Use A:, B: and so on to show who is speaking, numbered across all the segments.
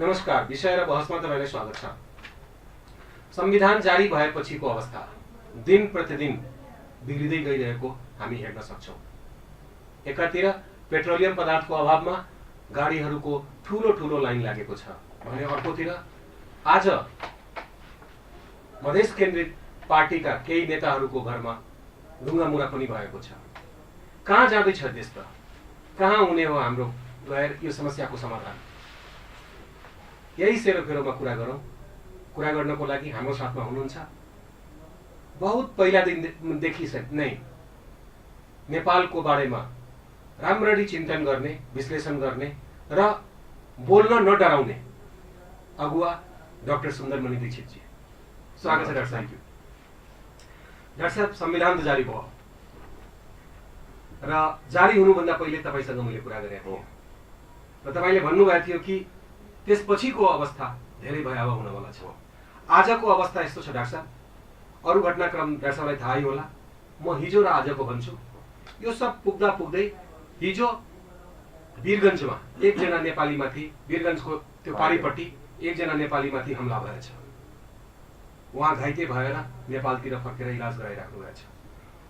A: नमस्कार, विषय र बहसमा तपाईलाई स्वागत छ। संविधान जारी भएपछिको अवस्था दिन प्रतिदिन बिग्रिँदै गइरहेको हामी हेर्न सक्छौं। एकातिर पेट्रोलियम पदार्थको अभावमा गाडीहरूको ठूलो ठूलो लाइन लागेको छ भने अर्कोतिर आज मधेस केन्द्रित पार्टीका केही नेताहरूको घरमा ढुङ्गामुढा पनि भएको छ। कहाँ जाँदैछ देश त? कहाँ हुने हो हाम्रो गएर यो समस्याको समाधान? यही सेरोफेरोमा कुरा गरौँ। कुरा गर्नको लागि हाम्रो साथमा हुनुहुन्छ बहुत पहिला दिनदेखि नै नेपालको बारेमा राम्ररी चिन्तन गर्ने, विश्लेषण गर्ने र बोल्न नडराउने अगुवा डाक्टर सुन्दरमणि दीक्षितजी। स्वागत छ डाक्टर साहब। डाक्टर साहब, संविधान त जारी भयो र जारी हुनुभन्दा पहिले तपाईसँग मैले कुरा गरेको थिएँ र तपाईले भन्नुभएको थियो कि त्यसपछिको अवस्था धेरै भयावह हुनवाला छ। आजको अवस्था यस्तो छ डाक्टर साहब, अरू घटनाक्रम डाक्टर साहबलाई थाहै होला। म हिजो र आजको भन्छु। यो सब पुग्दा पुग्दै हिजो वीरगञ्जमा एकजना नेपालीमाथि, वीरगञ्जको त्यो पारीपट्टि एकजना नेपालीमाथि हमला भएछ। उहाँ घाइते भएर नेपालतिर फर्केर इलाज गराइराख्नु भएको छ।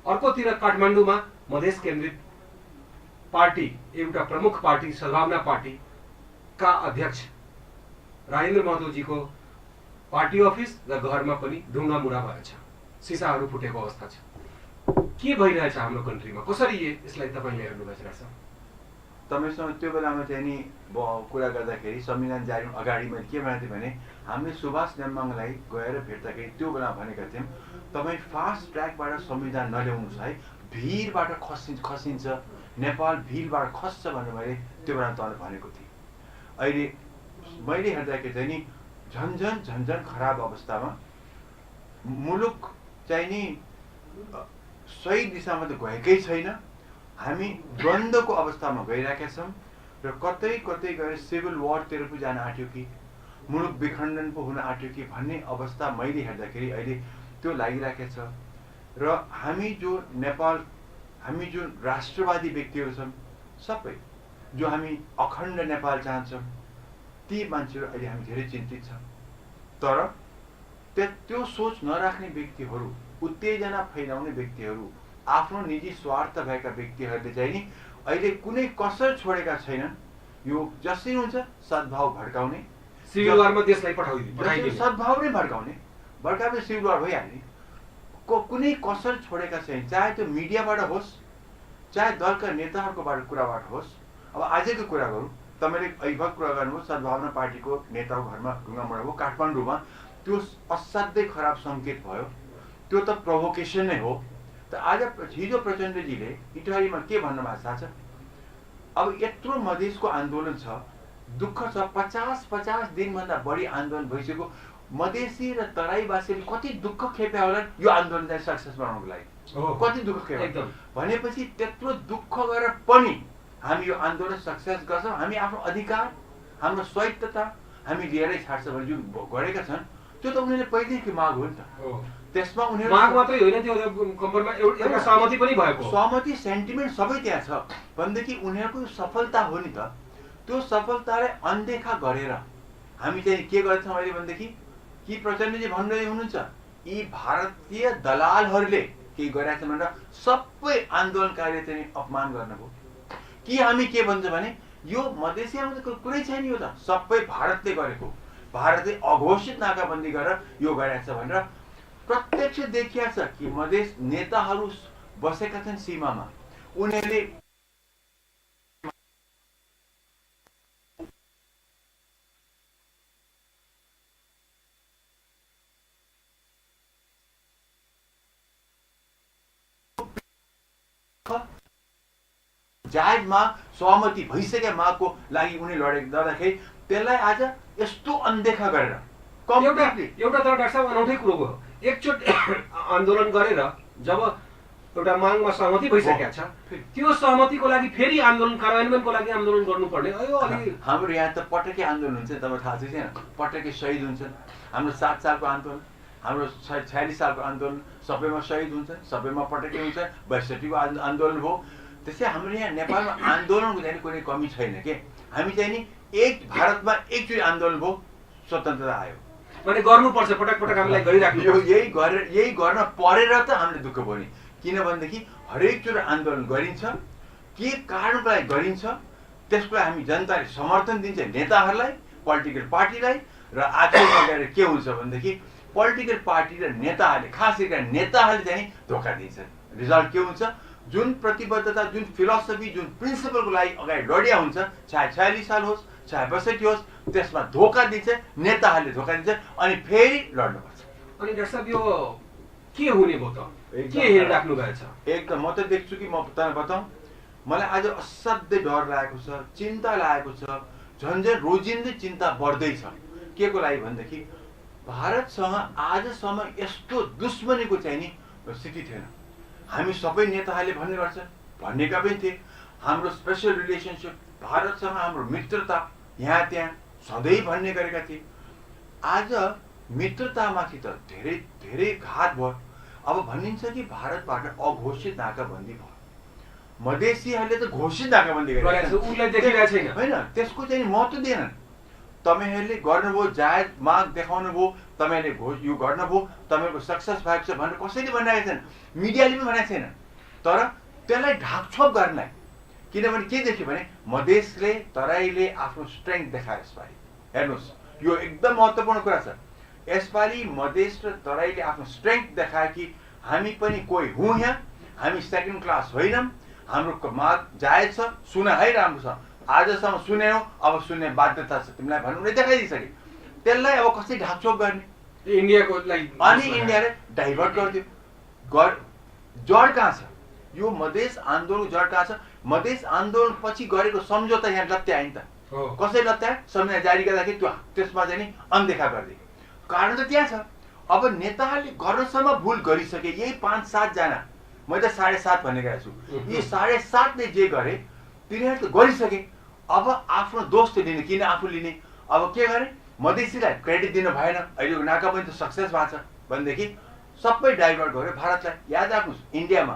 A: अर्कोतिर काठमाडौँमा मधेस केन्द्रित पार्टी, एउटा प्रमुख पार्टी सद्भावना पार्टी का अध्यक्ष राजेन्द्र महतोजीको पार्टी अफिस र घरमा पनि ढुङ्गामुढा भएछ, सिसाहरू फुटेको अवस्था छ। के भइरहेछ हाम्रो कन्ट्रीमा? कसरी यसलाई तपाईले हेर्नुभएको छ डाक्टर साहब?
B: तपाईसँग त्यो बेलामा चाहिँ नि कुरा गर्दाखेरि संविधान जारी अगाडि मैले के भनेको थिएँ भने हामीले सुभाष नेम्बाङलाई गएर भेट्दाखेरि त्यो बेलामा भनेका थियौँ तपाईँ फास्ट ट्र्याकबाट संविधान नल्याउनुहोस् है, भिरबाट खसिन्छ, नेपाल भिरबाट खस्छ भनेर मैले त्यो बेलामा तपाईँलाई भनेको थिएँ। अहिले मैले हेर्दाखेरि चाहिँ नि झन्झन खराब अवस्थामा मुलुक चाहिँ नि सही दिशामा त गएकै छैन। हामी द्वन्द्वको अवस्थामा गइरहेका छौँ र कतै कतै गएर सिभिल वारतिर पो जान आँट्यो कि मुलुक विखण्डन पो हुन आँट्यो कि भन्ने अवस्था मैले हेर्दाखेरि अहिले त्यो लागिरहेको छ। र हामी जो नेपाल, हामी जुन राष्ट्रवादी व्यक्तिहरू छौँ सबै, जो हामी अखण्ड नेपाल चाहन्छौँ, ती मान्छेहरू अहिले हामी धेरै चिन्तित छौँ। तर त्यो सोच नराख्ने व्यक्तिहरू, उत्तेजना फैलाउने व्यक्तिहरू, आफ्नो निजी स्वार्थ भएका व्यक्तिहरूले चाहिँ नि अहिले कुनै कसर छोडेका छैनन्। यो जसरी हुन्छ सद्भाव भड्काउने,
A: सिभिल वारमा देशलाई पठाइदिने,
B: सद्भाव नै भड्काउने सिभिल वार भइहाल्ने, कुनै कसर छोडेका छैन। चाहे त्यो मिडियाबाट होस्, चाहे दलका नेताहरूकोबाट कुराबाट होस्। अब आजको कुरा गरौँ, तपाईँले अहिलेको कुरा गर्नुभयो सद्भावना पार्टीको नेताको घरमा ढुङ्गामुढा भयो काठमाडौँमा। त्यो असाध्यै खराब सङ्केत भयो, त्यो त प्रोभोकेसन नै हो। त आज हिजो प्रचण्डजीले इटहरीमा के भन्नुभएको थाहा छ? अब यत्रो मधेसको आन्दोलन छ, दुःख छ, 50 दिनभन्दा बढी आन्दोलन भइसक्यो। मधेसी र तराईवासीले कति दुःख खेप्या होला यो आन्दोलनलाई सक्सेस बनाउनको लागि, कति दुःख खेप्या भनेपछि त्यत्रो दुःख गरेर पनि हामी यो आन्दोलन सक्सेस गर्छौँ। हामी आफ्नो अधिकार, हाम्रो स्वायत्तता हामी लिएरै छाड्छ भने जुन गरेका छन् त्यो त उनीहरूले पहिलेदेखि माग हो नि त। त्यसमा उनीहरू
A: माग मात्रै होइन, त्यो कम्परमा एउटा सहमति पनि भएको,
B: सहमति सेन्टिमेन्ट सबै त्यहाँ छ भनेदेखि उनीहरूको सफलता हो नि त। त्यो सफलतालाई अनदेखा गरेर हामी चाहिँ के गर्छौँ अहिले भनेदेखि कि प्रचण्डजी भन्दै हुनुहुन्छ यी भारतीय दलालहरूले केही गरेका छन् भनेर सबै आन्दोलनकारीले चाहिँ अपमान गर्नुभयो। कि हामी के भन्छ भने यो मधेसियामा त कुरै छैन, यो त सबै भारतले गरेको, भारतले अघोषित नाकाबन्दी गरेर यो गरेको छ भनेर प्रत्यक्ष देखिया छ कि मधेस नेताहरू बसेका छन् सीमामा। उनीहरूले जायज माग, सहमति भइसकेका मागको लागि उनी लड्दाखेरि त्यसलाई आज यस्तो अनदेखा गरेर
A: एउटा त डाक्टर साहब अनौठै कुरो भयो। एकचोटि आन्दोलन गरेर जब एउटा मागमा सहमति भइसकेको छ, त्यो सहमतिको लागि फेरि आन्दोलन कार्यान्वयनको लागि आन्दोलन गर्नुपर्ने।
B: हाम्रो यहाँ त पटकै आन्दोलन हुन्छ, तपाईँ थाहा छैन? पटकै शहीद हुन्छन्। हाम्रो 7 सालको आन्दोलन, हाम्रो 46 सालको आन्दोलन, सबैमा शहीद हुन्छन्, सबैमा पटकै हुन्छ। 62 को आन्दोलन भयो। त्यसै हाम्रो यहाँ नेपालमा आन्दोलनको चाहिँ कुनै कमी छैन के। हामी चाहिँ नि एक भारतमा एकचोटि आन्दोलन भयो, स्वतन्त्रता आयो।
A: माने गर्नुपर्छ, पटक पटक हामीलाई गरिराख्नु
B: यो यही गर्न परेर त हामीले दुःख भयो नि। किनभनेदेखि हरेकचोटि आन्दोलन गरिन्छ, के कारणको लागि गरिन्छ, त्यसको लागि हामी जनताले समर्थन दिन्छ नेताहरूलाई, पोलिटिकल पार्टीलाई। र आखिरमा गएर के हुन्छ भनेदेखि पोलिटिकल पार्टी र नेताहरूले, खास गरेर नेताहरूले चाहिँ धोका दिन्छन्। रिजल्ट के हुन्छ, जुन प्रतिबद्धता, जुन फिलोसफी, जुन प्रिन्सिपलको लागि अगाडि लडिया हुन्छ, चाहे 46 साल होस्, चाहे 62 होस्, त्यसमा धोका दिन्छ, नेताहरूले धोका दिन्छ, अनि फेरि लड्नुपर्छ।
A: अनि डाक्टर साहब, यो के हुने भयो त? के हेरिराख्नु भएको छ?
B: एकदम म त देख्छु कि, म तपाईँलाई बताउँ, मलाई आज असाध्यै डर लागेको छ, चिन्ता लागेको छ, झन्झन रोजिँदै चिन्ता बढ्दैछ। के को लागि भनेदेखि भारतसँग आजसम्म यस्तो दुश्मनीको चाहिँ नि स्थिति थिएन। हामी सबै नेताहरूले भन्ने गर्छन्, भनेका पनि थिए, हाम्रो स्पेसल रिलेसनसिप, भारतसँग हाम्रो मित्रता यहाँ त्यहाँ सधैँ भन्ने गरेका थिए। आज मित्रतामाथि त धेरै धेरै घात भयो। अब भनिन्छ कि भारतबाट अघोषित नाकाबन्दी भयो, मधेसीहरूले त घोषित नाकाबन्दी गरेको होइन, त्यसको चाहिँ महत्त्व दिएनन्। तपाईँहरूले गर्नुभयो, जायज माग देखाउनु भयो, तपाईँहरूले यो गर्नुभयो, तपाईँको सक्सेस भएको छ भनेर कसैले भनिरहेको छैन, मिडियाले पनि भनेको छैन। तर त्यसलाई ढाकछोप गर्नलाई, किनभने के देख्यो भने मधेसले, तराईले आफ्नो स्ट्रेङ्थ देखायो यसपालि। हेर्नुहोस्, यो एकदम महत्त्वपूर्ण कुरा छ। यसपालि मधेस र तराईले आफ्नो स्ट्रेङ्थ देखायो कि हामी पनि कोही हौँ यहाँ, हामी सेकेन्ड क्लास होइनौँ, हाम्रो माग जायज छ, सुन है राम्रो छ, आजसम्म सुन्यौ, अब सुन्ने बाध्यता छ तिमीलाई भन्नु, उनीहरूले देखाइदिइसके। त्यसलाई अब कसरी ढाकछोप गर्ने?
A: इन्डियाको लागि,
B: अनि इन्डियाले डाइभर्ट गरिदियो। जड कहाँ छ? यो मधेस आन्दोलनको जड कहाँ छ? मधेस आन्दोलन पछि गरेको सम्झौता यहाँ लत्यायो नि त। कसरी लत्यायो? संविधान जारी गर्दाखेरि त्यसमा चाहिँ नि अनदेखा गरिदियो। कारण त त्यहाँ छ। अब नेताहरूले गर्नसम्म भुल गरिसके, यही 5-7 जना, मैले त 7.5 भन्ने गएको छु, यी 7.5 ले जे गरे तिनीहरू त गरिसके। अब आफ्नो दोष त लिने, किन आफू लिने? अब के गरे? मधेसीलाई क्रेडिट दिनु भएन, अहिलेको नाकाबन्दी त सक्सेस भएको छ भनेदेखि सबै डाइभर्ट गर्यो भारतलाई। याद राख्नुहोस्, इन्डियामा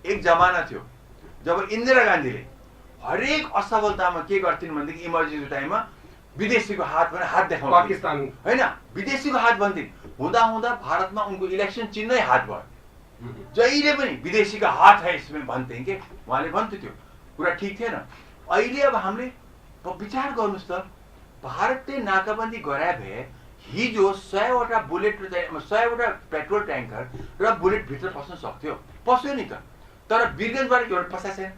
B: एक जमाना थियो जब इन्दिरा गान्धीले हरेक असफलतामा के गर्थिन् भनेदेखि इमर्जेन्सी टाइममा विदेशीको हात भने हात देखाउनु,
A: पाकिस्तान
B: होइन, विदेशीको हात भन्थिन्। हुँदा हुँदा भारतमा उनको इलेक्सन चिन्है हात भयो। जहिले पनि विदेशीको हात है इसमें भन्थे के, उहाँले भन्थ्यो, त्यो कुरा ठिक थिएन। अहिले अब हामीले विचार गर्नुहोस् त, भारतले नाकाबन्दी गराए भए हिजो 100वटा बुलेट, 100वटा पेट्रोल ट्याङ्कर र बुलेट भित्र पस्न सक्थ्यो, पस्यो नि त। तर वीरगन्जबाट एउटा पसाएको छैन।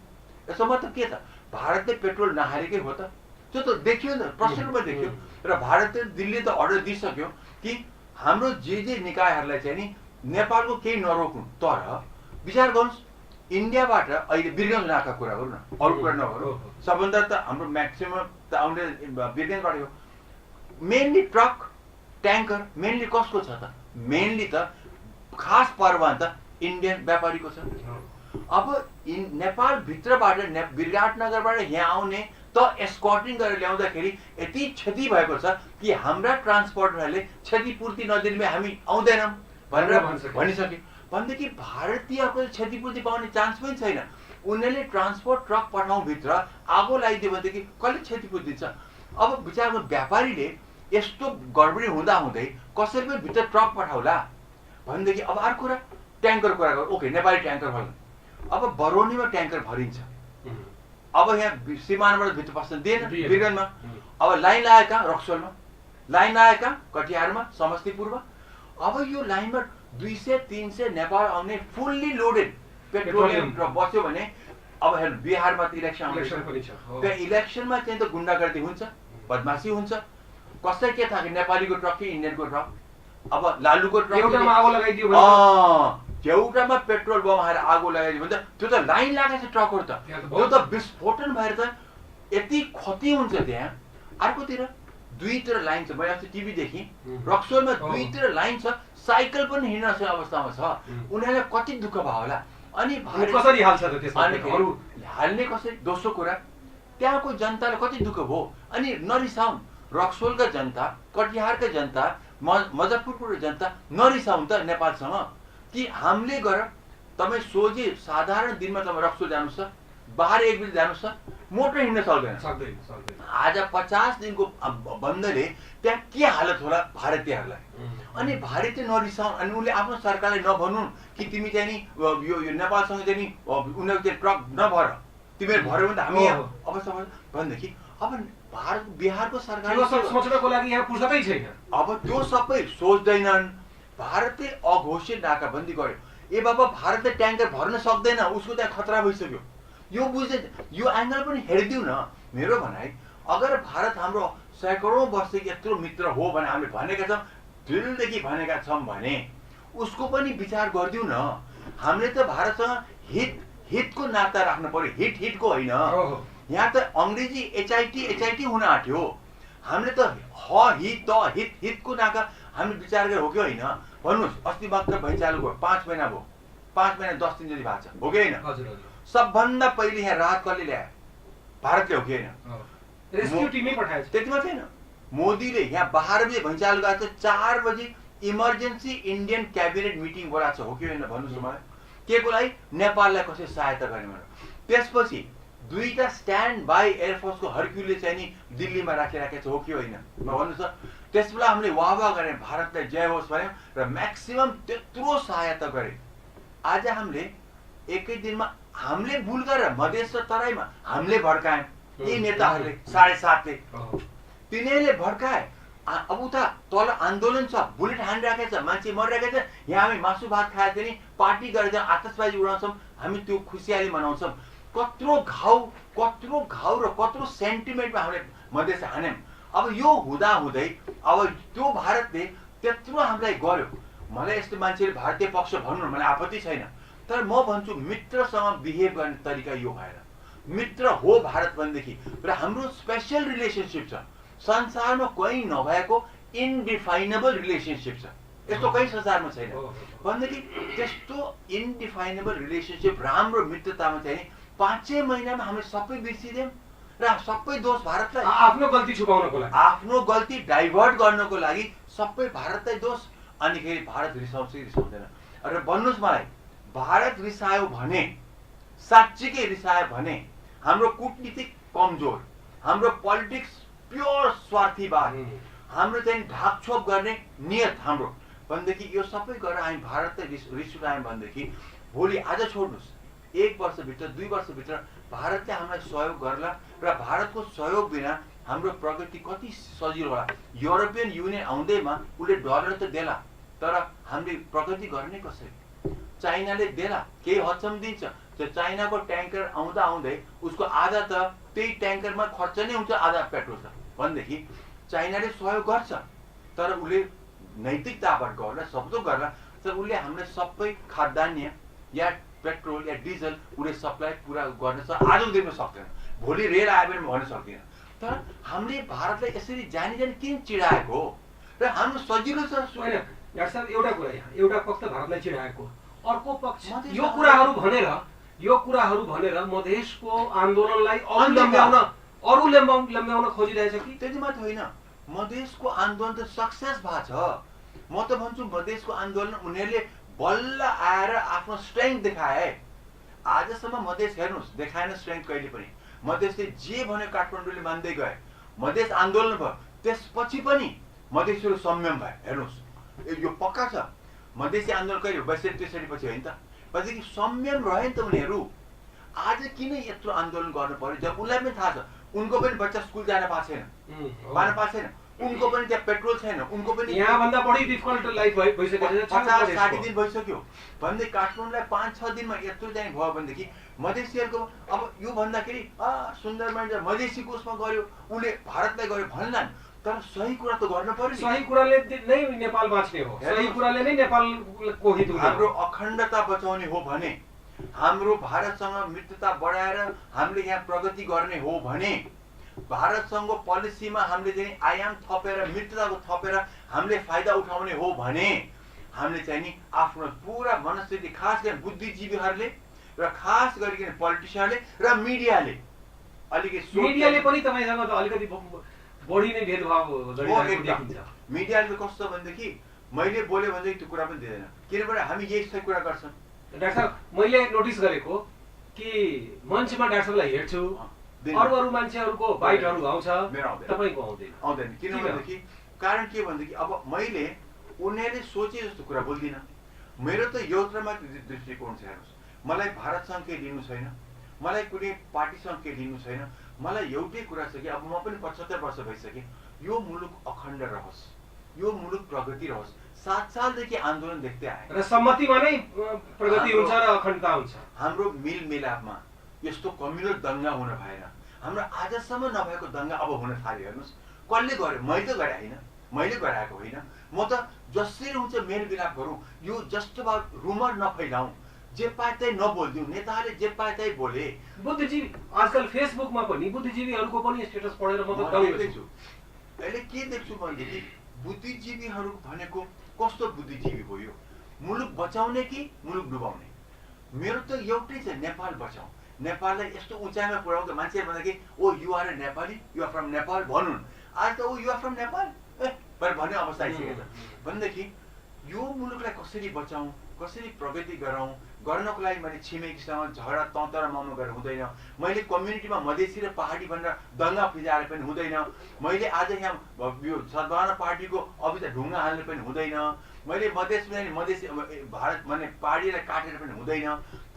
B: यसो मतलब के त? भारतले पेट्रोल नहालेकै हो त? त्यो त देखियो नि, प्रश्न रूपमा देखियो। र भारतले, दिल्लीले त अर्डर दिइसक्यो कि हाम्रो जे निकायहरूलाई चाहिँ नि नेपालको केही नरोक्नु। तर विचार गर्नुहोस्, इन्डियाबाट अहिले वीरगन्ज नाका कुरा गरौँ न, अरू कुरा नगरौँ। सबभन्दा त हाम्रो म्याक्सिमम त आउने वीरगन्जबाट हो। मेनली ट्रक, ट्याङ्कर मेनली कसको छ त? मेनली त खास परवान त इन्डियन व्यापारीको छ। अब नेपालभित्रबाट, विराटनगरबाट यहाँ आउने त एस्कर्टिङ गरेर ल्याउँदाखेरि यति क्षति भएको छ कि हाम्रा ट्रान्सपोर्टरहरूले क्षतिपूर्ति नदिने हामी आउँदैनौँ भनेर भनिसके। भनेदेखि भारतीयको क्षतिपूर्ति पाउने चान्स पनि छैन। उनीहरूले ट्रान्सपोर्ट ट्रक पठाउँ भित्र आगो लगाइदियो भनेदेखि कसले क्षतिपूर्ति दिन्छ? अब विचार गर्नु, व्यापारीले यस्तो गडबडी हुँदा हुँदै कसरी पनि भित्र ट्रक पठाउला भनेदेखि। अब अर्को कुरा, ट्याङ्कर कुरा गरौँ। ओके, नेपाली ट्याङ्कर भर्नु, अब बरौनीमा ट्याङ्कर भरिन्छ, अब यहाँ सिमानबाट भित्र पस्न दिएन वीरगन्जमा। अब लाइन आएका रक्सोलमा, लाइन आएका कटिहारमा, समस्तीपुरमा। अब यो लाइनमा 200-300 नेपाल आउने फुल्ली लोडेड पेट्रोलियम बस्यो भने, अब हेर्नु बिहारमा त इलेक्सन पनि छ, त्यहाँ इलेक्सनमा चाहिँ त गुन्डागर्दी हुन्छ, बदमासी हुन्छ। कसै के थाहा कि नेपालीको ट्रक कि इन्डियनको ट्रक? अब लालुको ट्रक
A: एउटामा आगो लगाइदियो,
B: एउटामा पेट्रोल बम हालेर आगो लगाइदियो भने त त्यो त लाइन लागेको छ ट्रकहरू त, त्यो त विस्फोटन भएर त यति क्षति हुन्छ त्यहाँ। अर्कोतिर दुईतिर लाइन छ, मैले अस्ति टिभी देखेँ, रक्सोलमा दुईतिर लाइन छ, साइकल पनि हिँड्न नसक्ने अवस्थामा छ। उनीहरूलाई कति दुःख भयो होला। अनि
A: कसरी हाल्छ त त्यसमा?
B: हाल्ने कसरी? दोस्रो कुरा, त्यहाँको जनताले कति दुःख भयो। अनि नरिसाउन्, रक्सोलका जनता, कटिहारका जनता, मुजफ्फरपुरको जनता नरिसाउन् त नेपालसँग कि हामीले गर। तपाईँ सोझे साधारण दिनमा तपाईँ रक्सोल जानुहोस् त, बाहर एक बजी जानुहोस् त मोटर हिँड्न सक्दैन।
A: सक्दैन।
B: आज 50 दिनको बन्दले त्यहाँ के हालत होला भारतीयहरूलाई। अनि भारतीय नरिसाउन् अनि उनले आफ्नो सरकारलाई नभन्नुन् कि तिमी चाहिँ नि यो नेपालसँग चाहिँ नि उनीहरूको चाहिँ ट्रक नभर, तिमीहरू भर्यो भने त हामी अब भनेदेखि अब भारत बिहारको सरकारले
A: सोच्नको लागि यहाँ फुर्सदै छैन।
B: अब त्यो सबै सोच्दैनन्। भारतले अघोषित नाकाबन्दी गर्यो। ए बाबा भारतले ट्याङ्कर भर्न सक्दैन, उसको त्यहाँ खतरा भइसक्यो। यो बुझ्दै यो एङ्गल पनि हेरिदिउँ न। मेरो भनाइ अगर भारत हाम्रो सैकडौँ वर्षदेखि यत्रो मित्र हो भने हामीले भनेका छौँ, दिलदेखि भनेका छौँ भने उसको पनि विचार गरिदिउँ न। हामीले त भारतसँग हितको नाता राख्नु पर्यो, हितको होइन। यहाँ त अङ्ग्रेजी एचआइटी हुन आँट्यो। हामीले त हितको नाका हामीले विचार गरेर हो कि होइन भन्नुहोस्। अस्ति मात्र भैँचालो गयो, 5 महिना भयो, 5 महिना 10 दिन जति भएको छ, हो कि होइन? सबभन्दा पहिले यहाँ राहत कसले ल्यायो? भारतले, हो कि होइन?
A: रेस्क्यु टिमै पठाएछ।
B: त्यति मात्रै होइन, मोदीले यहाँ 12 बजे भैँचालो गएको छ, 4 बजे इमर्जेन्सी इन्डियन क्याबिनेट मिटिङ बोलाएको छ, हो कि होइन भन्नुहोस् मलाई। के को लागि? नेपाललाई कसरी सहायता गर्ने भनेर। त्यसपछि 2टा स्ट्यान्ड बाई एयरफोर्सको हर्क्युलले चाहिँ नि दिल्लीमा राखिराखेको छ, हो कि होइन भन्नुहोस् त। त्यसबेला हामीले वाह गरे, भारतलाई जय होस् भन्यो र म्याक्सिमम त्यत्रो सहायता गरे। आज हामीले एकै दिनमा हामीले भुल गरेर मधेस र तराईमा हामीले भड्कायौँ। यी नेताहरूले 7.5ले तिनीहरूले भड्काए। अब उता तल आन्दोलन छ, बुलेट हानिराखेको छ, मान्छे मरिरहेको छ। यहाँ हामी मासु भात खाएर चाहिँ पार्टी गरेर आतसबाजी उडाउँछौँ, हामी त्यो खुसियाली मनाउँछौँ। कत्रो घाउ र कत्रो सेन्टिमेन्टमा हामीले मधेस हान्यौँ। अब यो हुँदै अब त्यो भारतले त्यत्रो हामीलाई गर्यो। मलाई यस्तो मान्छेले भारतीय पक्ष भन्नु मलाई आपत्ति छैन, तर म भन्छु मित्रसँग बिहेभ गर्ने तरिका यो भएर। मित्र हो भारत भनेदेखि र हाम्रो स्पेसल रिलेसनसिप छ। संसारमा कहीँ नभएको इनडिफाइनेबल रिलेसनसिप छ, यस्तो कहीँ संसारमा छैन भनेदेखि। त्यस्तो इनडिफाइनेबल रिलेसनसिप राम्रो मित्रतामा चाहिँ 5-6 महिनामा हामीले सबै बिर्सिदियौँ र सबै दोष भारतलाई,
A: आफ्नो गल्ती छुपाउनको लागि,
B: आफ्नो गल्ती डाइभर्ट गर्नको लागि सबै भारतलाई दोष। अनिखेरि भारत रिसाउँछ कि रिसाउँदैन? र भन्नुहोस् मलाई, भारत रिसायो भने, साँच्चीकै रिसायो भने हाम्रो कुटनीतिक कमजोर, हाम्रो पोलिटिक्स प्योर स्वार्थीवाद, हाम्रो चाहिँ ढाकछोप गर्ने नियत हाम्रो भनेदेखि यो सबै गरेर हामी भारतलाई रिस उठायौँ भनेदेखि भोलि आज छोड्नुहोस् 1 वर्षभित्र 2 वर्षभित्र भारतले हामीलाई सहयोग गर्ला र भारतको सहयोग बिना हाम्रो प्रगति कति सजिलो होला। युरोपियन युनियन आउँदैमा उसले डलर त देला, तर हामीले प्रगति गर्ने कसरी? चाइनाले देला, केही हदसम्म दिन्छ। त्यो चाइनाको ट्याङ्कर आउँदै उसको आधा त त्यही ट्याङ्करमा खर्च नै हुन्छ, आधा पेट्रोल छ भनेदेखि चाइनाले सहयोग गर्छ, तर उसले नैतिकताबाट गर्ला, सक्दो गर्ला। तर उसले हामीलाई सबै खाद्यान्न या पेट्रोल या डिजल उसले सप्लाई पुरा गर्न आज दिन सक्दैन, भोलि रेल आयो भने भन्न सक्दैन। तर हामीले भारतलाई यसरी जानी किन चिडाएको र हाम्रो सजिलो छ?
A: डाक्टर साहब एउटा कुरा, एउटा पक्ष भारतलाई चिडाएको, अर्को पक्ष यो कुराहरू भनेर मधेसको आन्दोलनलाई अरू ल्याम्ब्याउन खोजिरहेछ कि?
B: त्यति मात्र होइन, मधेसको आन्दोलन त सक्सेस भएको छ। म त भन्छु मधेसको आन्दोलन उनीहरूले बल्ल आएर आफ्नो स्ट्रेङ्थ देखाए। आजसम्म मधेस हेर्नुहोस् देखाएन स्ट्रेङ्थ कहिले पनि। मधेसले जे भन्यो काठमाडौँले मान्दै गए, मधेस आन्दोलन भयो, त्यसपछि पनि मधेसीहरू संयम भए। हेर्नुहोस् यो पक्का छ, मधेसी आन्दोलन कहिले 62-63 पछि होइन त, पछि संयम रहे नि त उनीहरू। आज किन यत्रो आन्दोलन गर्नु पर्यो जब उसलाई पनि थाहा छ उनको पनि बच्चा स्कुल जान पाएको छैन, उनको पनि त्यहाँ पेट्रोल छैन, उनको पनि
A: यहाँभन्दा बढी डिफिकल्ट लाइफ भइसकेको छ,
B: 50-60 दिन भइसक्यो भनेदेखि काठमाडौँलाई 5-6 दिनमा यत्रो चाहिँ भयो भनेदेखि मधेसीहरूको अब यो भन्दाखेरि सुन्दरमान मधेसीको उसमा गयो, उसले भारतलाई गयो भन्लान्, तर सही कुरा त गर्न पर्यो।
A: सही कुराले नै नेपाल बाँच्ने हो, सही कुराले नै नेपालको हित हुने।
B: हाम्रो अखण्डता बचाउने हो भने, हाम्रो भारतसँग मित्रता बढाएर हामीले यहाँ प्रगति गर्ने हो भने, भारतसँगको पोलिसीमा हामीले चाहिँ आयाम थपेर मित्रताको थपेर हामीले फाइदा उठाउने हो भने हामीले चाहिँ नि आफ्नो पुरा मनस्थिति खास गरी बुद्धिजीवीहरूले र खास गरिकन पोलिटिसियनले र मिडियाले
A: पनि तपाईँसँग त अलिकति बढी नै भेदभाव गरिरहेको देखिन्छ।
B: मिडियाले कस्तो भनेदेखि मैले बोल्यो भनेदेखि त्यो कुरा पनि दिँदैन, किनभने हामी यही सही कुरा गर्छौँ।
A: डाक्टर साहब मैले नोटिस गरेको कि मञ्चमा डाक्टर साहबलाई हेर्छु,
B: दिन
A: अरू मान्छेहरूको बाइटहरू आउँछ,
B: मेरो आउँदैन।
A: तपाईँको आउँदैन।
B: आउँदैन किनभनेदेखि कारण के भनेदेखि अब मैले उनीहरूले सोचे जस्तो कुरा बोल्दिनँ। मेरो त एउटा मात्र दृष्टिकोण छ। हेर्नुहोस्, मलाई भारतसँग केही लिनु छैन, मलाई कुनै पार्टीसँग केही लिनु छैन। मलाई एउटै कुरा छ कि अब म पनि 75 वर्ष भइसकेँ, यो मुलुक अखण्ड रहोस्, यो मुलुक प्रगति रहोस्। 7 सालदेखि आन्दोलन देख्दै आए
A: र सम्मतिमा नै प्रगति हुन्छ र अखण्डता हुन्छ।
B: हाम्रो मिलमिलापमा यस्तो कम्युनल दङ्गा हुन भएन। हाम्रो आजसम्म नभएको दङ्गा अब हुन थाल्यो। हेर्नुहोस्, कसले गर्यो? मैले त गरे होइन, मैले गराएको होइन। म त जसरी हुन्छ मेलमिलाप गरौँ, यो जस्ट अबाउट रुमर नफैलाउँ, जे पाए त्यही नबोलिदिउँ। नेताहरूले जे पाए त्यही बोले।
A: बुद्धिजीवी आजकल फेसबुकमा पनि बुद्धिजीवीहरूको पनि स्टेटस पढेर म त दङ्ग
B: देख्छु। अहिले के देख्छु भनेदेखि बुद्धिजीवीहरू भनेको कस्तो बुद्धिजीवी हो? यो मुलुक बचाउने कि मुलुक डुबाउने? मेरो त एउटै छ, नेपाल बचाउँ। नेपाललाई यस्तो उचाइमा पुर्याउँ त मान्छेहरू भन्दाखेरि oh you are a Nepali, you are from Nepal भनुन्। आज त oh you are from Nepal भन्ने अवस्था आइसकेको छ। भनेदेखि यो मुलुकलाई कसरी बचाउँ, कसरी प्रगति गराउँ, गर्नको लागि मैले छिमेकीसँग झगडा तँतर मामु गरेर हुँदैन। मैले कम्युनिटीमा मधेसी र पहाडी भनेर दङ्गा फिजाएर पनि हुँदैन। मैले आज यहाँ यो सद्भावना पार्टीको अभित्र ढुङ्गा हाल्ने पनि हुँदैन। मैले मधेसी भारत भने पहाडीलाई काटेर पनि हुँदैन।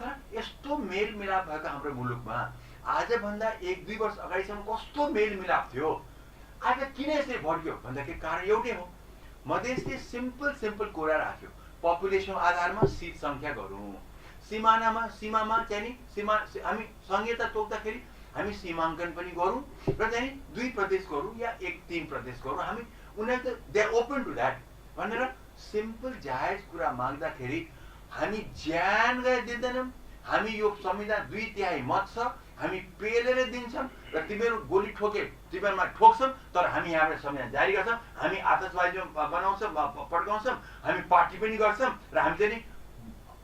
B: तर यस्तो मेलमिलाप भएको हाम्रो मुलुकमा आजभन्दा 1-2 वर्ष अगाडिसम्म कस्तो मेलमिलाप थियो, आज किन यसरी भड्क्यो भन्दाखेरि कारण एउटै हो। मधेसले सिम्पल कुरा राख्यो, पपुलेसन आधारमा सिट सङ्ख्या गरौँ। सीमामा चाहिँ हामी संहिता तोक्दाखेरि हामी सीमाङ्कन पनि गरौँ र चाहिँ 2 प्रदेश गरौँ या 1-3 प्रदेश गरौँ। हामी उनीहरू त they are open to that भनेर सिम्पल जायज कुरा माग्दाखेरि हामी ज्यान गएर दिँदैनौँ। हामी यो संविधान 2/3 मत छ, हामी पेलेर दिन्छौँ र तिमीहरू गोली ठोके तिमीहरूमा ठोक्छौँ, तर हामी यहाँबाट संविधान जारी गर्छौँ। हामी आतशबाजी बनाउँछौँ, पड्काउँछौँ, हामी पार्टी पनि गर्छौँ र हामी चाहिँ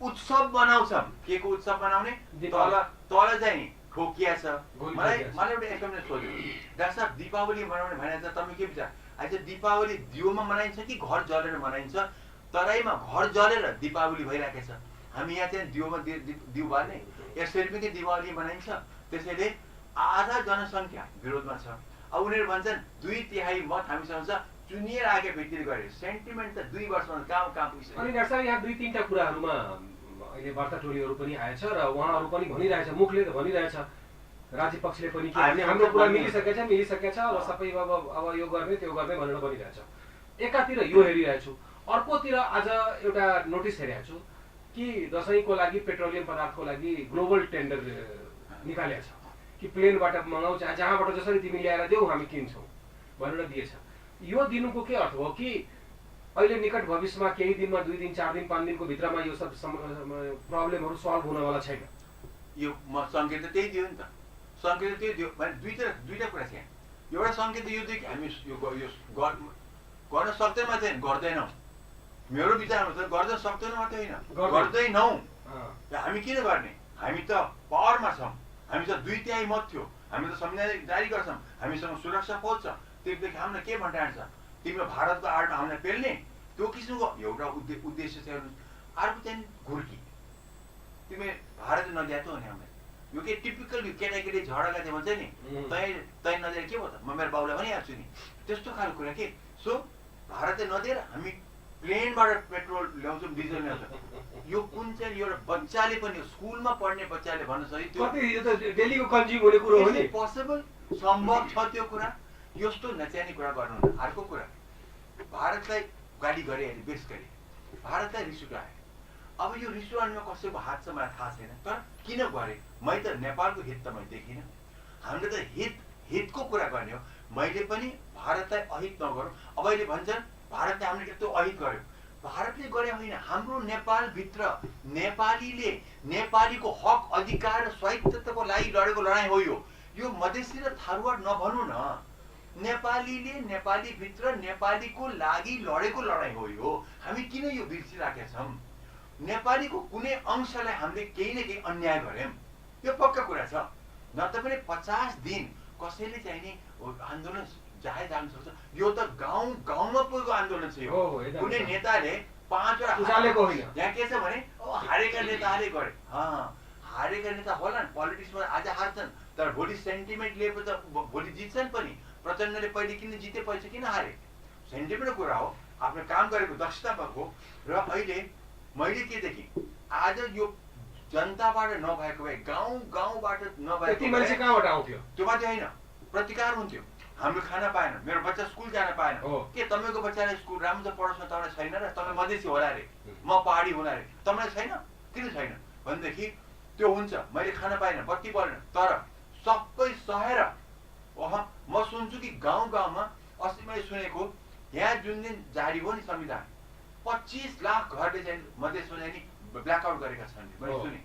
B: उत्सव बनाउँछौँ। के को उत्सव बनाउने? तल चाहिँ नि ठोकिया छ। मलाई एउटा एकदमै सोध्यो, डाक्टर साहब दीपावली मनाउने भने त तपाईँ के विचार? आज दीपावली दियोमा मनाइन्छ कि घर जलेर मनाइन्छ? तराईमा घर जलेर दीपावली भइरहेको छ। हामी यहाँ चाहिँ दियोमा दियो बाल्ने, यसरी पनि दीपावली मनाइन्छ। त्यसैले आधा जनसङ्ख्या विरोधमा छ। अब उनीहरू भन्छन् 2/3 मत हामीसँग छ, चुनिएर आएका व्यक्तिले गरे। सेन्टिमेन्ट त 2 वर्षमा कहाँ पुगिसक्यो।
A: अनि डाक्टर साहब यहाँ 2-3टा कुराहरूमा अहिले वार्ता टोलीहरू पनि आएछ र उहाँहरू पनि भनिरहेछ, मुखले त भनिरहेछ, राज्य पक्षले पनि के भने हाम्रो कुरा मिलिसकेछ, अब सबै अब यो गर्ने त्यो गर्ने भनेर भनिरहेछ। एकातिर यो हेरिरहेछु, अर्कोतिर आज एउटा नोटिस हेरेको छु कि दसैँको लागि पेट्रोलियम पदार्थको लागि ग्लोबल टेन्डर निकालेको छ कि प्लेनबाट मगाउँछ, जहाँबाट जसरी तिमी ल्याएर देऊ हामी किन्छौँ भनेर दिएछ। यो दिनुको के अर्थ हो कि अहिले निकट भविष्यमा केही दिनमा 2 दिन 4 दिन 5 दिनको भित्रमा यो सब प्रब्लमहरू सल्भ हुनवाला छैन।
B: यो सङ्केत त त्यही दियो नि त, सङ्केत त्यही दियो भने दुईटा कुरा छ। एउटा सङ्केत यो दियो कि हामी यो गर्न सक्दैनौँ चाहिँ गर्दैनौँ। मेरो विचारमा त गर्न सक्दैनौँ मात्रै होइन, गर्दैनौँ। हामी किन गर्ने? हामी त पावरमा छौँ, हामीसँग 2/3 मत थियो, हामी त संविधान जारी गर्छौँ, हामीसँग सुरक्षा फौज छ। त्योदेखि हामीलाई के भनिरहेको छ? तिम्रो भारतको आडमा हामीलाई पेल्ने, त्यो किसिमको एउटा उद्देश्य छ। अर्को चाहिँ घुर्की, तिमी भारत नदिया त हो नि हामीलाई। यो के टिपिकल केटाकेटी झगडा थियो भन्छ नि, तै नदिएर के भयो त? म मेरो बाउलाई भनिहाल्छु नि, त्यस्तो खालको कुरा के। सो भारतले नदिएर हामी प्लेनबाट पेट्रोल ल्याउँछौँ, डिजल ल्याउँछौँ। यो कुन चाहिँ एउटा बच्चाले पनि, स्कुलमा पढ्ने बच्चाले भन्न सक्यो त्यो
A: डेलीको कन्ज्युम हुने कुरो हो नि?
B: पोसिबल सम्भव छ त्यो कुरा। यस्तो नचाहिने कुरा गर्नु। अर्को कुरा, भारतलाई गाली गरे अहिले बेस गरे, भारतलाई रिस उठाए। अब यो रिस उठाउनुमा कसैको हात छ मलाई थाहा छैन, तर किन गरे? मैले त नेपालको हित त मैले देखिनँ। हामीले त हितको कुरा गर्ने हो। मैले पनि भारतलाई अहित नगरौँ। अब अहिले भन्छन् भारतले हामीले यस्तो अहित गर्यो। भारतले गरे होइन, हाम्रो नेपालभित्र नेपालीले नेपालीको हक अधिकार र स्वायत्तताको लागि लडेको लडाइँ हो यो। यो मधेसी र थारूवाड नभनौँ न, नेपालीले नेपालीभित्र नेपालीको लागि लडेको लडाइँ हो यो। हामी किन यो बिर्सिराखेका छौँ? नेपालीको कुनै अंशलाई हामीले केही न केही अन्याय गर्यौँ, यो पक्का कुरा छ। न त पनि 50 दिन कसैले चाहिँ नि आन्दोलन जाहेर जान सक्छ। यो त गाउँमा पुगेको आन्दोलन छ यो। कुनै नेताले 5 वटा
A: उचालेको होइन।
B: यहाँ के छ भने हारेका नेताले गरे, हारेका नेता होला नि पोलिटिक्समा आज हार्छन् तर भोलि सेन्टिमेन्ट लिएपछि त भोलि जित्छन् पनि। प्रचण्डले पहिले किन जिते पछि किन हारे सेन्टिमेन्टको कुरा हो, आफ्नो काम गरेको दक्षता हो। र अहिले मैले के देखेँ आज यो जनताबाट नभएको भए गाउँ गाउँबाट नभएको
A: यति मान्छे कहाँबाट आउँथ्यो?
B: त्यो मात्रै होइन प्रतिकार हुन्थ्यो। हाम्रो खाना पाएन, मेरो बच्चा स्कुल जान पाएन, के तपाईँको बच्चाले स्कुल राम्रो पढोस् न तपाईँलाई छैन र? तपाईँ मधेसी होला अरे, म पहाडी होला अरे, तपाईँलाई छैन किन छैन भनेदेखि त्यो हुन्छ। मैले खाना पाएन, बत्ती परेन, तर सबै सहेर म सुन्छु कि गाउँ गाउँमा अस्ति मैले सुनेको यहाँ जुन दिन जारी हो नि संविधान 25 लाख घरले चाहिँ मधेसमा चाहिँ नि ब्ल्याकआउट गरेका छन् मैले सुने।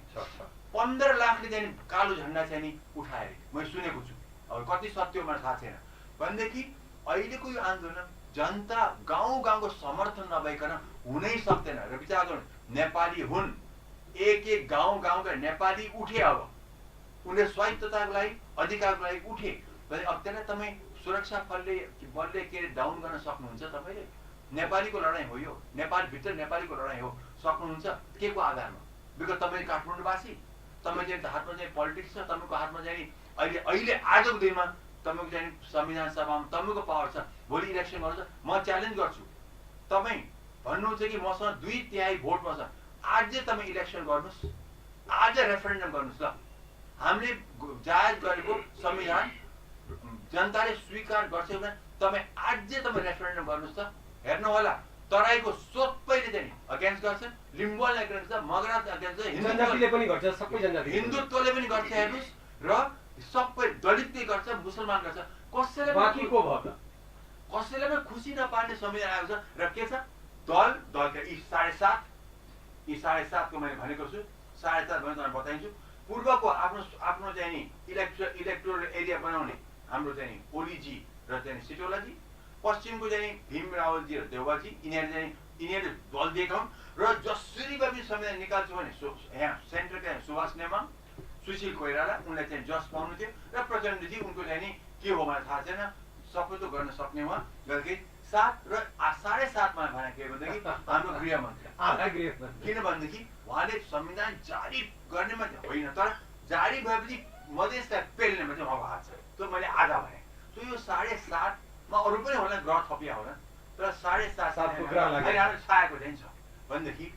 B: 15 लाखले चाहिँ कालो झन्डा चाहिँ नि उठाए मैले सुनेको छु। अब कति सत्य मलाई थाहा छैन भनेदेखि अहिलेको यो आन्दोलन जनता गाउँ गाउँको समर्थन नभइकन हुनै सक्दैन। र विचार गर्नु नेपाली हुन्, एक एक गाउँ गाउँका नेपाली उठे, अब उनीहरू स्वायत्तताको लागि अधिकारको लागि उठे भने अब त्यसलाई तपाईँ सुरक्षा बलले के डाउन गर्न सक्नुहुन्छ? तपाईँले नेपालीको लडाइँ हो यो, नेपालभित्र नेपालीको लडाइँ हो, सक्नुहुन्छ के को आधारमा? बिकज तपाईँ काठमाडौँवासी, तपाईँ चाहिँ हातमा चाहिँ पोलिटिक्स छ, तपाईँको हातमा चाहिँ अहिले आजको दिनमा तपाईँको चाहिँ संविधान सभामा तपाईँको पावर छ, भोलि इलेक्सन गर्नु छ। म च्यालेन्ज गर्छु, तपाईँ भन्नुहुन्छ कि मसँग 2/3 भोटमा छ, आज चाहिँ तपाईँ इलेक्सन गर्नुहोस्, आज रेफरेन्डम गर्नुहोस्। ल हामीले जायज गरेको संविधान जनताले स्वीकार गर्छ भने तपाईँ आज चाहिँ तपाईँ रेफरेन्डम गर्नुहोस् त। हेर्नु होला तराईको सबैले चाहिँ अगेन्स्ट गर्छन्, लिम्बुवाले अगेन्स्ट गर्छ, मगरात अगेन्स्ट गर्छ,
A: जनजातिले पनि गर्छ, सबै जनजाति
B: हिन्दुत्वले पनि गर्छ हेर्नुहोस्, र सबै दलितले गर्छ, मुसलमान गर्छ। कसैले
A: बाँकीको भयो त
B: कसैले पनि खुसी नपार्ने संविधान आएको छ। र के छ दलका यी 7.5 को मैले भनेको छु, 7.5 भने तपाईँलाई बताइन्छु। पूर्वको आफ्नो चाहिँ नि इलेक्टोरल एरिया बनाउने हाम्रो चाहिँ नि ओलीजी र चाहिँ सिटोलाजी, पश्चिमको चाहिँ भीम रावलजी र देउवाजी, यिनीहरूले दल दिएका हुन्। र जसरी भए पनि संविधान निकाल्छु भने यहाँ सेन्ट्रलका सुभाष नेमाङ, सुशील कोइराला उनलाई चाहिँ जस पाउनु थियो, र प्रचण्डजी उनको चाहिँ नि के हो मलाई थाहा छैन, सबै त गर्न सक्ने उहाँ गएकी 7 र 7.5 मा भने के भनेदेखि हाम्रो गृहमन्त्री, किनभनेदेखि उहाँले संविधान जारी गर्ने मात्रै होइन तर जारी भएपछि मधेसलाई पेल्नेमा चाहिँ उहाँको हात छ। त्यो मैले आधा भने त्यो यो 7.5 मा अरू पनि होला ग्रह थपिया होला, तर 7.5 छाएको चाहिँ छ भनेदेखि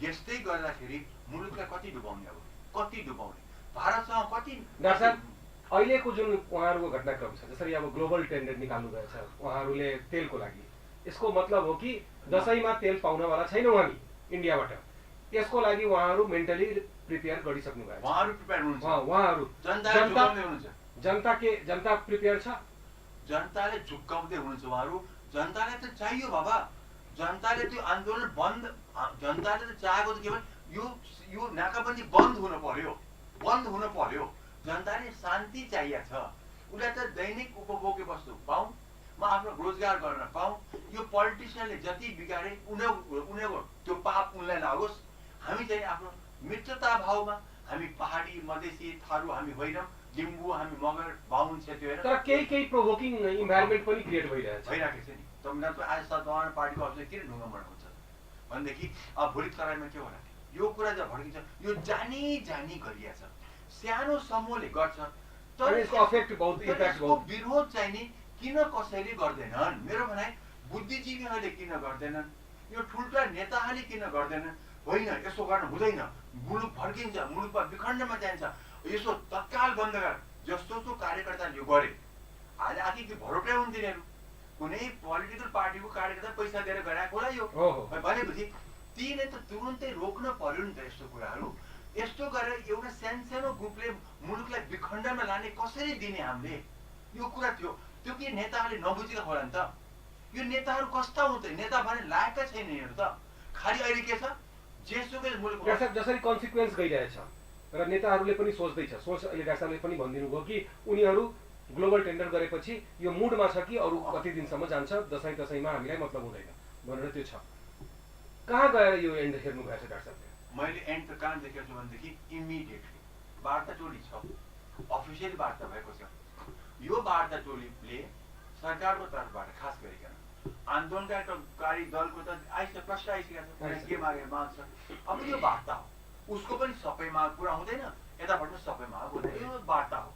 B: यस्तै गर्दाखेरि मुलुकलाई कति डुबाउने, अब कति डुबाउने, भारतसँग कति।
A: अहिलेको जुन उहाँहरूको घटनाक्रम छ, जसरी अब ग्लोबल टेन्डर निकाल्नु भएछ उहाँहरूले तेलको लागि, यसको मतलब हो कि दसैँमा तेल पाउनवाला छैनौँ हामी इन्डियाबाट, त्यसको लागि उहाँहरू मेन्टली प्रिपेयर गरिसक्नु भएको छ। उहाँहरू जनता प्रिपेयर छ,
B: जनताले झुक्काउँदै हुनुहुन्छ उहाँहरू। जनताले त चाहियो बाबा, जनताले त्यो आन्दोलन बन्द, जनताले त चाहेको त केवल यो नाकाबन्दी बन्द हुन पर्यो। जनताले शान्ति चाहिएको छ, उसलाई त दैनिक उपभोग्य वस्तु पाऊँ, म आफ्नो रोजगार गर्न पाऊँ। यो पोलिटिसियनले जति बिगारे उनीहरूको त्यो पाप उनलाई लागोस्। हामी चाहिँ आफ्नो मित्रता भावमा हामी पहाडी मधेसी थारू हामी होइनौँ, लिम्बू हामी मगर बाहुन क्षेत्रीय होइन,
A: तर केही प्रोभोकिङ इन्भाइरोमेन्ट पनि क्रिएट भइरहेको
B: छ नि। तपाईँ आज सद्भावना पार्टीको अफिसले किन ढुङ्गा बनाउँछ भनेदेखि अब भोलि तराईमा के होला, यो कुरा जब भड्किन्छ यो जानी गरिया छ, सानो समूहले गर्छ तर यसको विरोध चाहिँ नि किन कसैले गर्दैनन्? मेरो भनाइ बुद्धिजीवीहरूले किन गर्दैनन्, यो ठुल्ठुला नेताहरूले किन गर्दैनन्? होइन, यसो गर्न हुँदैन, मुलुक भड्किन्छ, मुलुकमा विखण्डमा जान्छ, यसो तत्काल बन्द गर। जस्तो कार्यकर्ताले यो गरे आज आखिर भरोटै हुन् तिनीहरू, कुनै पोलिटिकल पार्टीको कार्यकर्ता पैसा दिएर गराएको होला यो भनेपछि तिनीहरूले त तुरुन्तै रोक्न पर्यो नि त यस्तो कुराहरू। यस्तो गरेर एउटा सानो ग्रुपले मुलुकलाई विखण्डमा लाने कसरी दिने हामीले, यो कुरा थियो। त्यो के नेताहरूले नबुझेका होला नि त? यो नेताहरू कस्ता हुन् त? नेता भने लायकका छैन यिनीहरू त। खालि अहिले के छ जेसुकै मुलुक
A: जसरी कन्सिक्वेन्स गइरहेछ र नेताहरूले पनि सोच्दैछ, अहिले डाक्टर साहबले पनि भनिदिनु भयो कि उनीहरू ग्लोबल टेन्डर गरेपछि यो मुडमा छ कि अरू कति दिनसम्म जान्छ, दसैँमा हामीलाई मतलब हुँदैन भनेर त्यो छ। कहाँ गएर यो एन्ड हेर्नु भएको छ डाक्टर साहबले?
B: मैले एन्ड त कहाँ देखेको छु भनेदेखि इमिडिएटली वार्ता टोली छ, अफिसियल वार्ता भएको छ। यो वार्ता टोलीले सरकारको तर्फबाट खास गरिकन आन्दोलनकारी दलको त प्रश्न आइसकेको छ, के माग्छ। अब यो वार्ता हो, उसको पनि सबै माग पुरा हुँदैन, यताबाट सबैमा बोल्दा यो वार्ता हो,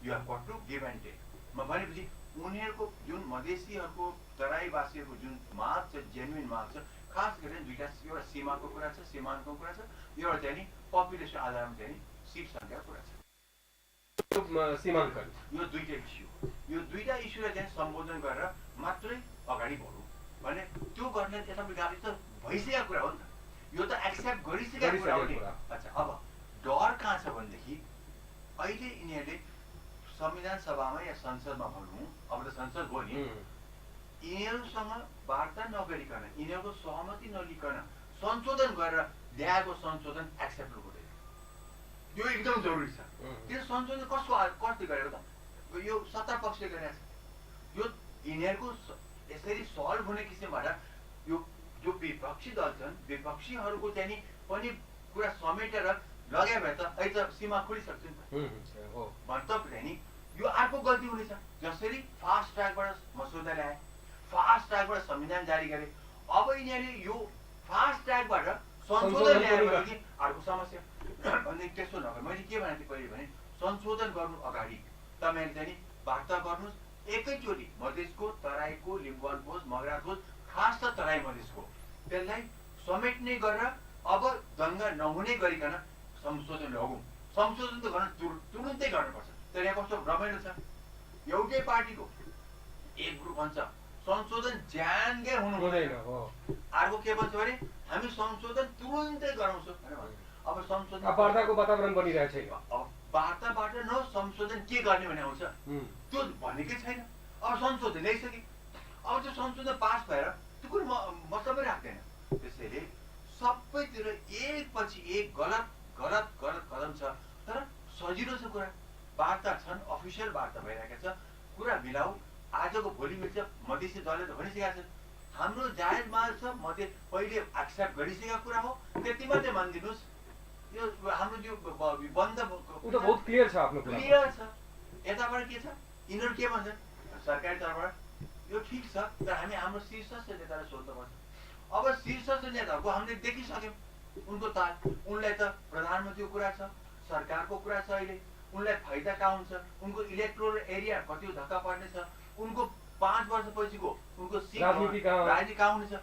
B: you have got to give and take. म भनेपछि उनीहरूको जुन मधेसीहरूको तराईवासीहरूको जुन माग छ, जेन्युन माग छ, खास गरेर दुईवटा, एउटा सीमाको कुरा छ, सीमान्तको कुरा छ, एउटा चाहिँ नि पपुलेसन आधारमा चाहिँ नि सिट सङ्ख्याको कुरा छ।
A: सीमाङ्कन,
B: यो दुईटा इस्यु, यो दुईटा इस्युलाई चाहिँ सम्बोधन गरेर मात्रै अगाडि बढौँ भने त्यो गर्ने यतापट्टि गाडी त भइसकेको कुरा हो नि त, यो त एक्सेप्ट गरिसकेको कुरा हो नि। अच्छा, अब डर कहाँ छ भनेदेखि अहिले यिनीहरूले संविधान सभामा या संसदमा भनौँ, अब त संसद हो नि, यिनीहरूसँग वार्ता नगरिकन, यिनीहरूको सहमति नलिकन संशोधन गरेर ल्याएको संशोधन एक्सेप्ट हुँदैन। यो एकदम जरुरी छ। त्यो संशोधन कसले गरेको त? यो सत्ता पक्षले गरेको छ। यो यिनीहरूको यसरी सल्भ हुने किसिमबाट यो जो विपक्षी दल छन्, विपक्षीहरूको चाहिँ नि पनि कुरा समेटेर लगायो भने त अहिले त सीमा खुलिसक्छ नि त। मतलब चाहिँ नि यो अर्को गल्ती हुनेछ। जसरी फास्ट ट्र्याकबाट मसौदा ल्याए, फास्ट ट्र्याकबाट संविधान जारी गरे, अब यिनीहरूले यो फास्ट ट्र्याकबाट संशोधन ल्यायो भने अर्को समस्या। भने त्यसो नगर, मैले के भनेको थिएँ पहिले भने संशोधन गर्नु अगाडि तपाईँले चाहिँ नि वार्ता गर्नुहोस् एकैचोटि, मधेसको, तराईको, लिम्बुवानको होस्, मगराको होस्, खास त तराई मधेसको, त्यसलाई समेट्ने गरेर अब दङ्गा नहुने गरिकन संशोधन लगौँ। संशोधन त गर्न तुरुन्तै गर्नुपर्छ। तर यहाँ कस्तो रमाइलो छ, एउटै पार्टीको एक ग्रुप भन्छ संशोधन ज्यानकै हुनु हुँदैन, अर्को के भन्छ भने हामी संशोधन तुरुन्तै गराउँछौँ। अब संशोधन
A: वार्ताको वातावरण बनिरहेको छैन।
B: वार्ताबाट न संशोधन के गर्ने भने आउँछ, त्यो भनेकै छैन। अब संशोधन ल्याइसके, अब त्यो संशोधन पास भएर त्यो कुरो मतलबै राख्दैन। त्यसैले सबैतिर एकपछि एक गलत गलत गलत कदम छ। तर सजिलो छ कुरा, वार्ता छन्, अफिसियल वार्ता भइरहेको छ, कुरा मिलाऊ। आजको भोलि मिल्छ, मधेसी दलले त भनिसकेका छन् हाम्रो जायज माल छ, मधेस पहिले एक्सेप्ट गरिसकेको कुरा हो, त्यति मात्रै मानिदिनुहोस्। यो हाम्रो त्यो बन्द
A: बहुत क्लियर छ, आफ्नो
B: क्लियर छ। यताबाट के छ, यिनीहरू के भन्छन् सरकारी तर्फबाट यो ठिक छ, तर हामी हाम्रो शीर्षस्थ नेतालाई सोध्नुपर्छ। अब शीर्षस्थ नेताको हामीले देखिसक्यौँ उनको ताल, उनलाई त प्रधानमन्त्रीको कुरा छ, सरकारको कुरा छ, अहिले उनलाई फाइदा कहाँ हुन्छ, उनको इलेक्ट्रोल एरिया कति धक्का पर्ने छ, उनको 5 वर्षपछिको उनको
A: राजनीति
B: कहाँ हुनेछ,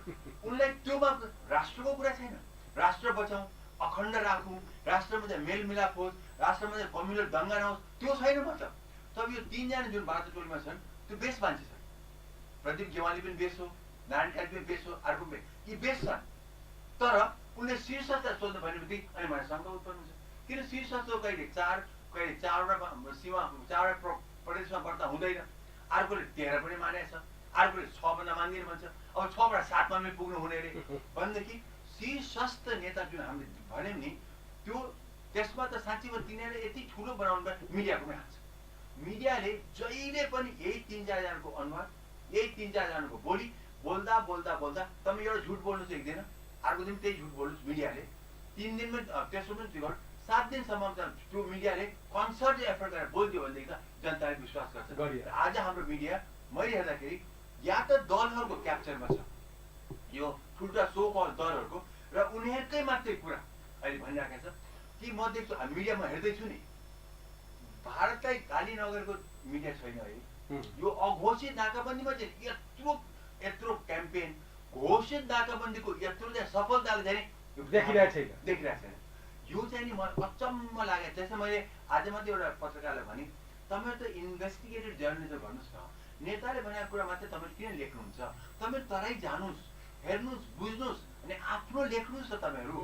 B: उनलाई त्योमा राष्ट्रको कुरा छैन। राष्ट्र बचाउँ, अखण्ड राखौँ, राष्ट्रमा चाहिँ मेलमिलाप होस्, राष्ट्रमा चाहिँ कम्युनल दङ्गा नहोस्, त्यो छैन। मतलब तब यो 3 जना जुन बाटो टोलीमा छन् त्यो बेस मान्छे छन्। प्रदीप गेवाली पनि बेस हो, नारायण खाली पनि बेस हो, अर्को बेस, यी बेस छन्। तर उनले शीर्षस्थ सोध्नु भनेपछि अनि मलाई शङ्का उत्पन्न हुन्छ, किन शीर्षस्थ कहिले 4वटा सीमा 4वटा प्रदेशमा व्रत हुँदैन, अर्कोले 13 पनि मानेको छ, अर्कोले 6 भन्दा मान्दिनँ भन्छ, अब 6बाट 7मा पनि पुग्नु हुने रे भनेदेखि शीर्षस्थ नेता जुन हामीले भन्यौँ नि, त्यो त्यसमा त साँच्चीमा तिनीहरूले यति ठुलो बनाउनु भयो। मिडियाको पनि हात छ। मिडियाले जहिले पनि यही 3-4 जनाको अनुहार, यही 3-4 जनाको बोली बोल्दा बोल्दा बोल्दा तपाईँ एउटा झुट बोल्नु चाहिँ एकदिन, अर्को दिन त्यही झुट बोल्नुहोस्। मिडियाले 3 दिनमै त्यसो पनि त्यो 7 दिनसम्म त्यो मिडियाले कन्सर्ट एफर्ट गरेर बोलिदियो भनेदेखि त जनताले विश्वास गर्छ। आज हाम्रो मिडिया मैले हेर्दाखेरि या त दलहरूको क्याप्चरमा छ, यो ठुल्ठुला सो कल दलहरूको, र उनीहरूकै मात्रै कुरा अहिले भनिराखेको छ कि म देख्छु मिडियामा हेर्दैछु नि, भारतलाई गाली नगरेको मिडिया छैन अहिले। यो अघोषित नाकाबन्दीमा चाहिँ यत्रो क्याम्पेन, घोषित नाकाबन्दीको यत्रो चाहिँ सफलताले चाहिँ देखिरहेको छैन। यो चाहिँ नि मलाई अचम्म लाग्यो। जस्तै मैले आज मात्रै एउटा पत्रकारलाई भने तपाईँ त इन्भेस्टिगेटिभ जर्नलिजम गर्नुहोस् न, नेताले भनेको कुरा मात्रै तपाईँले किन लेख्नुहुन्छ, तपाईँ तराई जानुहोस्, हेर्नुहोस्, बुझ्नुहोस्, अनि आफ्नो लेख्नुहोस् न तपाईँहरू।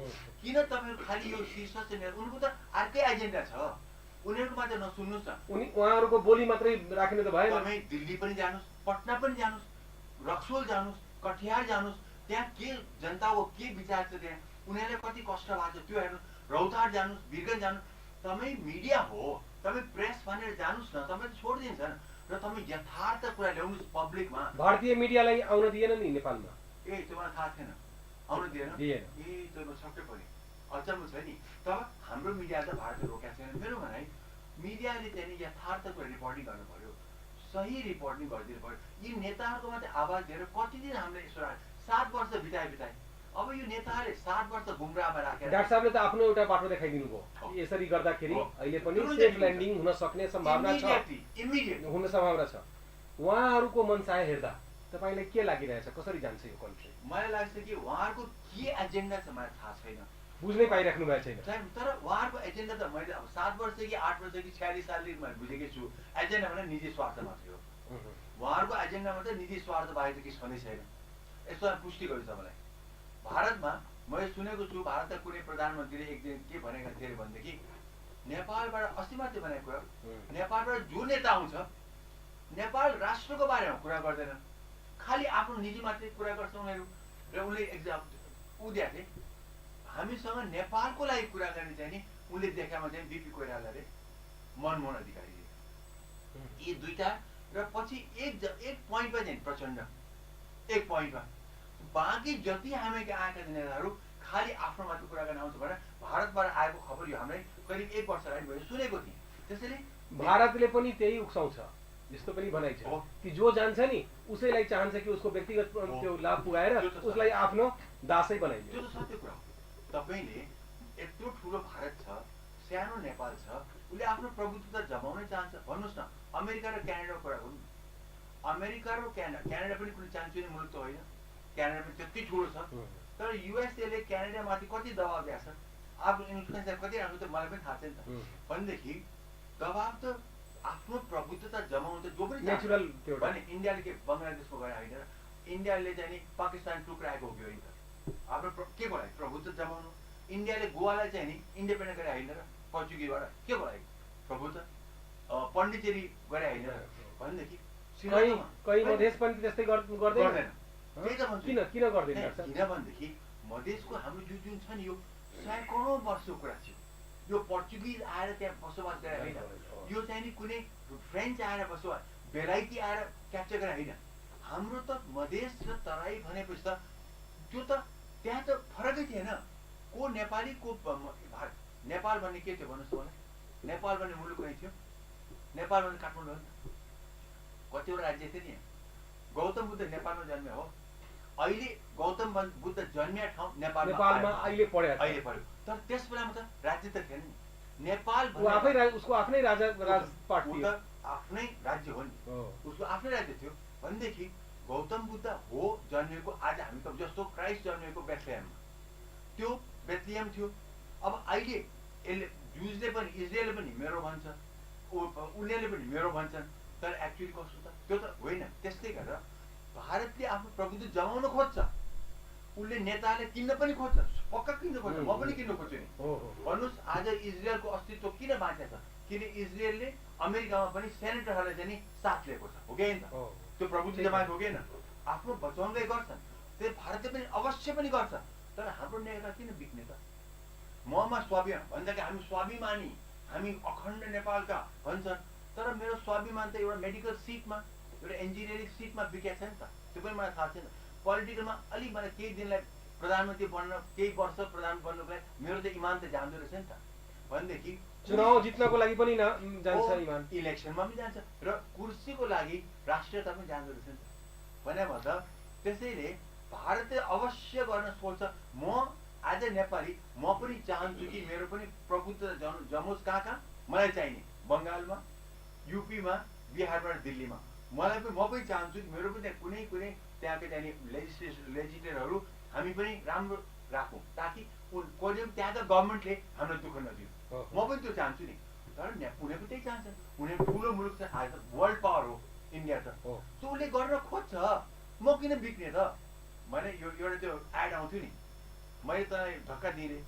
B: किन तपाईँहरू खालि यो शीर्षस्थ नेता, उनको त अर्कै एजेन्डा छ, उनीहरूको मात्रै नसुन्नुहोस् न।
A: उहाँहरूको बोली मात्रै राख्ने त भएन।
B: तपाईँ दिल्ली पनि जानुहोस्, पटना पनि जानुहोस्, रक्सोल जानुहोस्, कटिहार जानुहोस्, त्यहाँ के जनताको के विचार छ, त्यहाँ उनीहरूलाई कति कष्ट भएको छ त्यो हेर्नुहोस्। रौतहाट जानुहोस्, वीरगञ्ज जानुहोस्। तपाईँ मिडिया हो, तपाईँ प्रेस भनेर जानुहोस् न, तपाईँ छोडिदिन्छ र तपाईँ यथार्थ कुरा ल्याउनुहोस् पब्लिकमा।
A: भारतीय मिडियालाई आउन दिएन नि नेपालमा।
B: त्यो मलाई थाहा थिएन, आउन दिएन। त्यो म छक्कै परेँ, अचम्म छ नि। तर हाम्रो मिडिया त भारतले रोकेको छैन। मेरो भनाइ मिडियाले चाहिँ यथार्थ कुरा रिपोर्टिङ गर्नु पर्यो, सही रिपोर्टिङ गरिदिनु पर्यो। यी नेताहरूको मात्रै आवाज दिएर कति दिन हामीले यसो 7 वर्ष बिताए, अब यो नेताले 7 वर्ष गुमराहमा राखेर
A: डाक्टर साहबले त आफ्नो एउटा बाटो देखाइदिनु भयो यसरी गर्दाखेरि अहिले पनि सेफ ल्यान्डिङ हुन सक्ने सम्भावना छ
B: इमिडिएट
A: हुन सम्भावना छ उहाँहरूको मनसाय हेर्दा तपाईलाई के लागिरहेछ कसरी जान्छ यो कन्ट्री
B: मलाई लाग्छ कि उहाँहरूको के एजेन्डा छ मलाई थाहा छैन
A: बुझ्नै पाइराख्नु भएको छैन
B: तर उहाँहरूको एजेन्डा त मैले अब 7 वर्ष कि 8 वर्ष कि 46 सालदेखि मैले बुझेकै छु एजेन्डा भने निजी स्वार्थ मात्रै हो उहाँहरूको एजेन्डामा चाहिँ निजी स्वार्थ बाहेक त केही छँदै छैन यसो पुष्टि गर्छु तपाईँलाई भारतमा मैले सुनेको छु भारतका कुनै प्रधानमन्त्रीले एक दिन के भनेका थिए भनेदेखि नेपालबाट अस्ति मात्रै भनेको कुरा नेपालबाट जो नेता आउँछ नेपाल राष्ट्रको बारेमा कुरा गर्दैन खालि आफ्नो निजी मात्रै कुरा गर्छ उनीहरू र उनले एक्जाम उ दिएको थिए हामीसँग नेपालको लागि कुरा गर्ने चाहिँ नि उनले देखामा चाहिँ बिपी कोइरालाले मनमोहन अधिकारी यी दुईटा र पछि एक पोइन्टमा चाहिँ प्रचण्ड एक पोइन्टमा बाँकी जति हामी आएका नेताहरू खालि आफ्नो मात्र कुरा गर्न आउँछ भनेर भारतबाट आएको खबर यो हामीलाई करिब 1 वर्ष अगाडि मैले सुनेको थिएँ त्यसैले
A: भारतले पनि त्यही उक्साउँछ यस्तो पनि भनाइ छ कि जो जान्छ नि उसैलाई चाहन्छ कि उसको व्यक्तिगत त्यो लाभ पुगाएर उसलाई आफ्नो दासै बनाइदियो
B: त्यो त सत्य कुरा हो तपाईले यत्रो ठुलो भारत छ सानो नेपाल छ उसले आफ्नो प्रभुत्व जमाउनै चाहन्छ भन्नुहोस् न अमेरिका र क्यानाडाको कुरा गरौँ अमेरिका र क्यानाडा पनि कुनै चान्चुने मुलुक त होइन क्यानाडा पनि त्यति ठुलो छ तर युएसएले क्यानाडामाथि कति दबाब दिएको छ आफ्नो इन्फ्लुएन्स कति राख्नु त मलाई पनि थाहा छैन त भनेदेखि दबाब त आफ्नो प्रभुत्वता जमाउनु त जो पनि
A: नेचुरल त्यो
B: भने इन्डियाले के बङ्गलादेशमा गरे होइन र इन्डियाले चाहिँ नि पाकिस्तान टुक्राएको हो कि होइन त आफ्नो के को लागि प्रभुत्व जमाउनु इन्डियाले गोवालाई चाहिँ नि इन्डिपेन्डेन्ट गरे होइन र पर्चुगिजबाट के को लागि प्रभुत्व पण्डिचेरी गरे होइन र भनेदेखि
A: कहीँ मधेस पनि त्यस्तै गर्दैन
B: त्यही त भन्छु
A: किन गर्दैन
B: किनभनेदेखि मधेसको हाम्रो जुन छ नि यो सैकौँ वर्षको कुरा थियो यो पर्चुगिज आएर त्यहाँ बसोबास गरे होइन यो चाहिँ नि कुनै फ्रेन्च आएर बसोबास बेलायती आएर क्याप्चर गरे होइन हाम्रो त मधेस र तराई भनेपछि त त्यो त त्यहाँ त फरकै थिएन को नेपाली को नेपाल भन्ने के थियो भन्नुहोस् मलाई नेपाल भन्ने मुलुक कहीँ थियो नेपाल भन्ने काठमाडौँ हो नि कतिवटा राज्य थियो नि गौतम बुद्ध नेपालमा जन्मे हो अहिले गौतम बुद्ध जन्मिया ठाउँ नेपालमा
A: अहिले पढ्यो
B: तर त्यस बेलामा त राज्य त थिएन नि नेपाल
A: उसको आफ्नै राजपाट
B: थियो आफ्नै राज्य हो नि उसको आफ्नै राज्य थियो भनेदेखि गौतम बुद्ध हो जन्मेको आज हामी त जस्तो क्राइस्ट जन्मेको बेथलेहममा त्यो बेथलेहम थियो अब अहिले यसले जुजले पनि इजरायलले पनि मेरो भन्छ उनीहरूले पनि मेरो भन्छन् तर एक्चुअली कस्तो त त्यो त होइन त्यस्तै गरेर भारतले आफ्नो प्रभुत्व जमाउन खोज्छ उसले नेताले किन्न पनि खोज्छ पक्का किन्न खोज्छ म पनि किन्न खोज्छु नि भन्नुहोस् आज इजरायलको अस्तित्व किन बाँचेको छ किन इजरायलले अमेरिकामा पनि सेनेटरहरूले चाहिँ नि साथ लिएको छ हो कि होइन त्यो प्रभुत्व जमाएको हो कि होइन आफ्नो बचाउँदै गर्छन् त्यो भारतले पनि अवश्य पनि गर्छ तर हाम्रो नेता किन बिग्ने त ममा स्वाभिमान भन्दाखेरि हामी स्वाभिमानी हामी अखण्ड नेपालका भन्छन् तर मेरो स्वाभिमान त एउटा मेडिकल सिटमा एउटा इन्जिनियरिङ सिटमा बिकेको छ नि त त्यो पनि मलाई थाहा छैन पोलिटिकलमा अलिक मलाई केही दिनलाई प्रधानमन्त्री बन्न केही वर्ष प्रधान बन्नुको लागि मेरो त इमान त जाँदो रहेछ नि त भनेदेखि
A: चुनाव जित्नको लागि पनि जान्छ इमान
B: इलेक्सनमा पनि जान्छ र कुर्सीको लागि राष्ट्रियता पनि जाँदो रहेछ नि त भने त त्यसैले भारतले अवश्य गर्न सोच्छ म आज नेपाली म पनि चाहन्छु कि मेरो पनि प्रभुत्व जमोस् कहाँ मलाई चाहिने बङ्गालमा युपीमा बिहारबाट दिल्लीमा मलाई पनि म पनि चाहन्छु कि मेरो पनि कुनै कुनै त्यहाँको चाहिँ लेजिस्लेटरहरू हामी पनि राम्रो राखौँ ताकि कहिले त्यहाँका गभर्मेन्टले हामीलाई दुःख नदियो म पनि त्यो चाहन्छु नि तर उनीहरू त्यही चाहन्छ उनीहरू ठुलो मुलुक छ आज त वर्ल्ड पावर हो इन्डिया त त्यो उसले गर्न खोज्छ म किन बिग्ने त भने यो एउटा त्यो एड आउँथ्यो नि मैले तँलाई धक्का दिएँ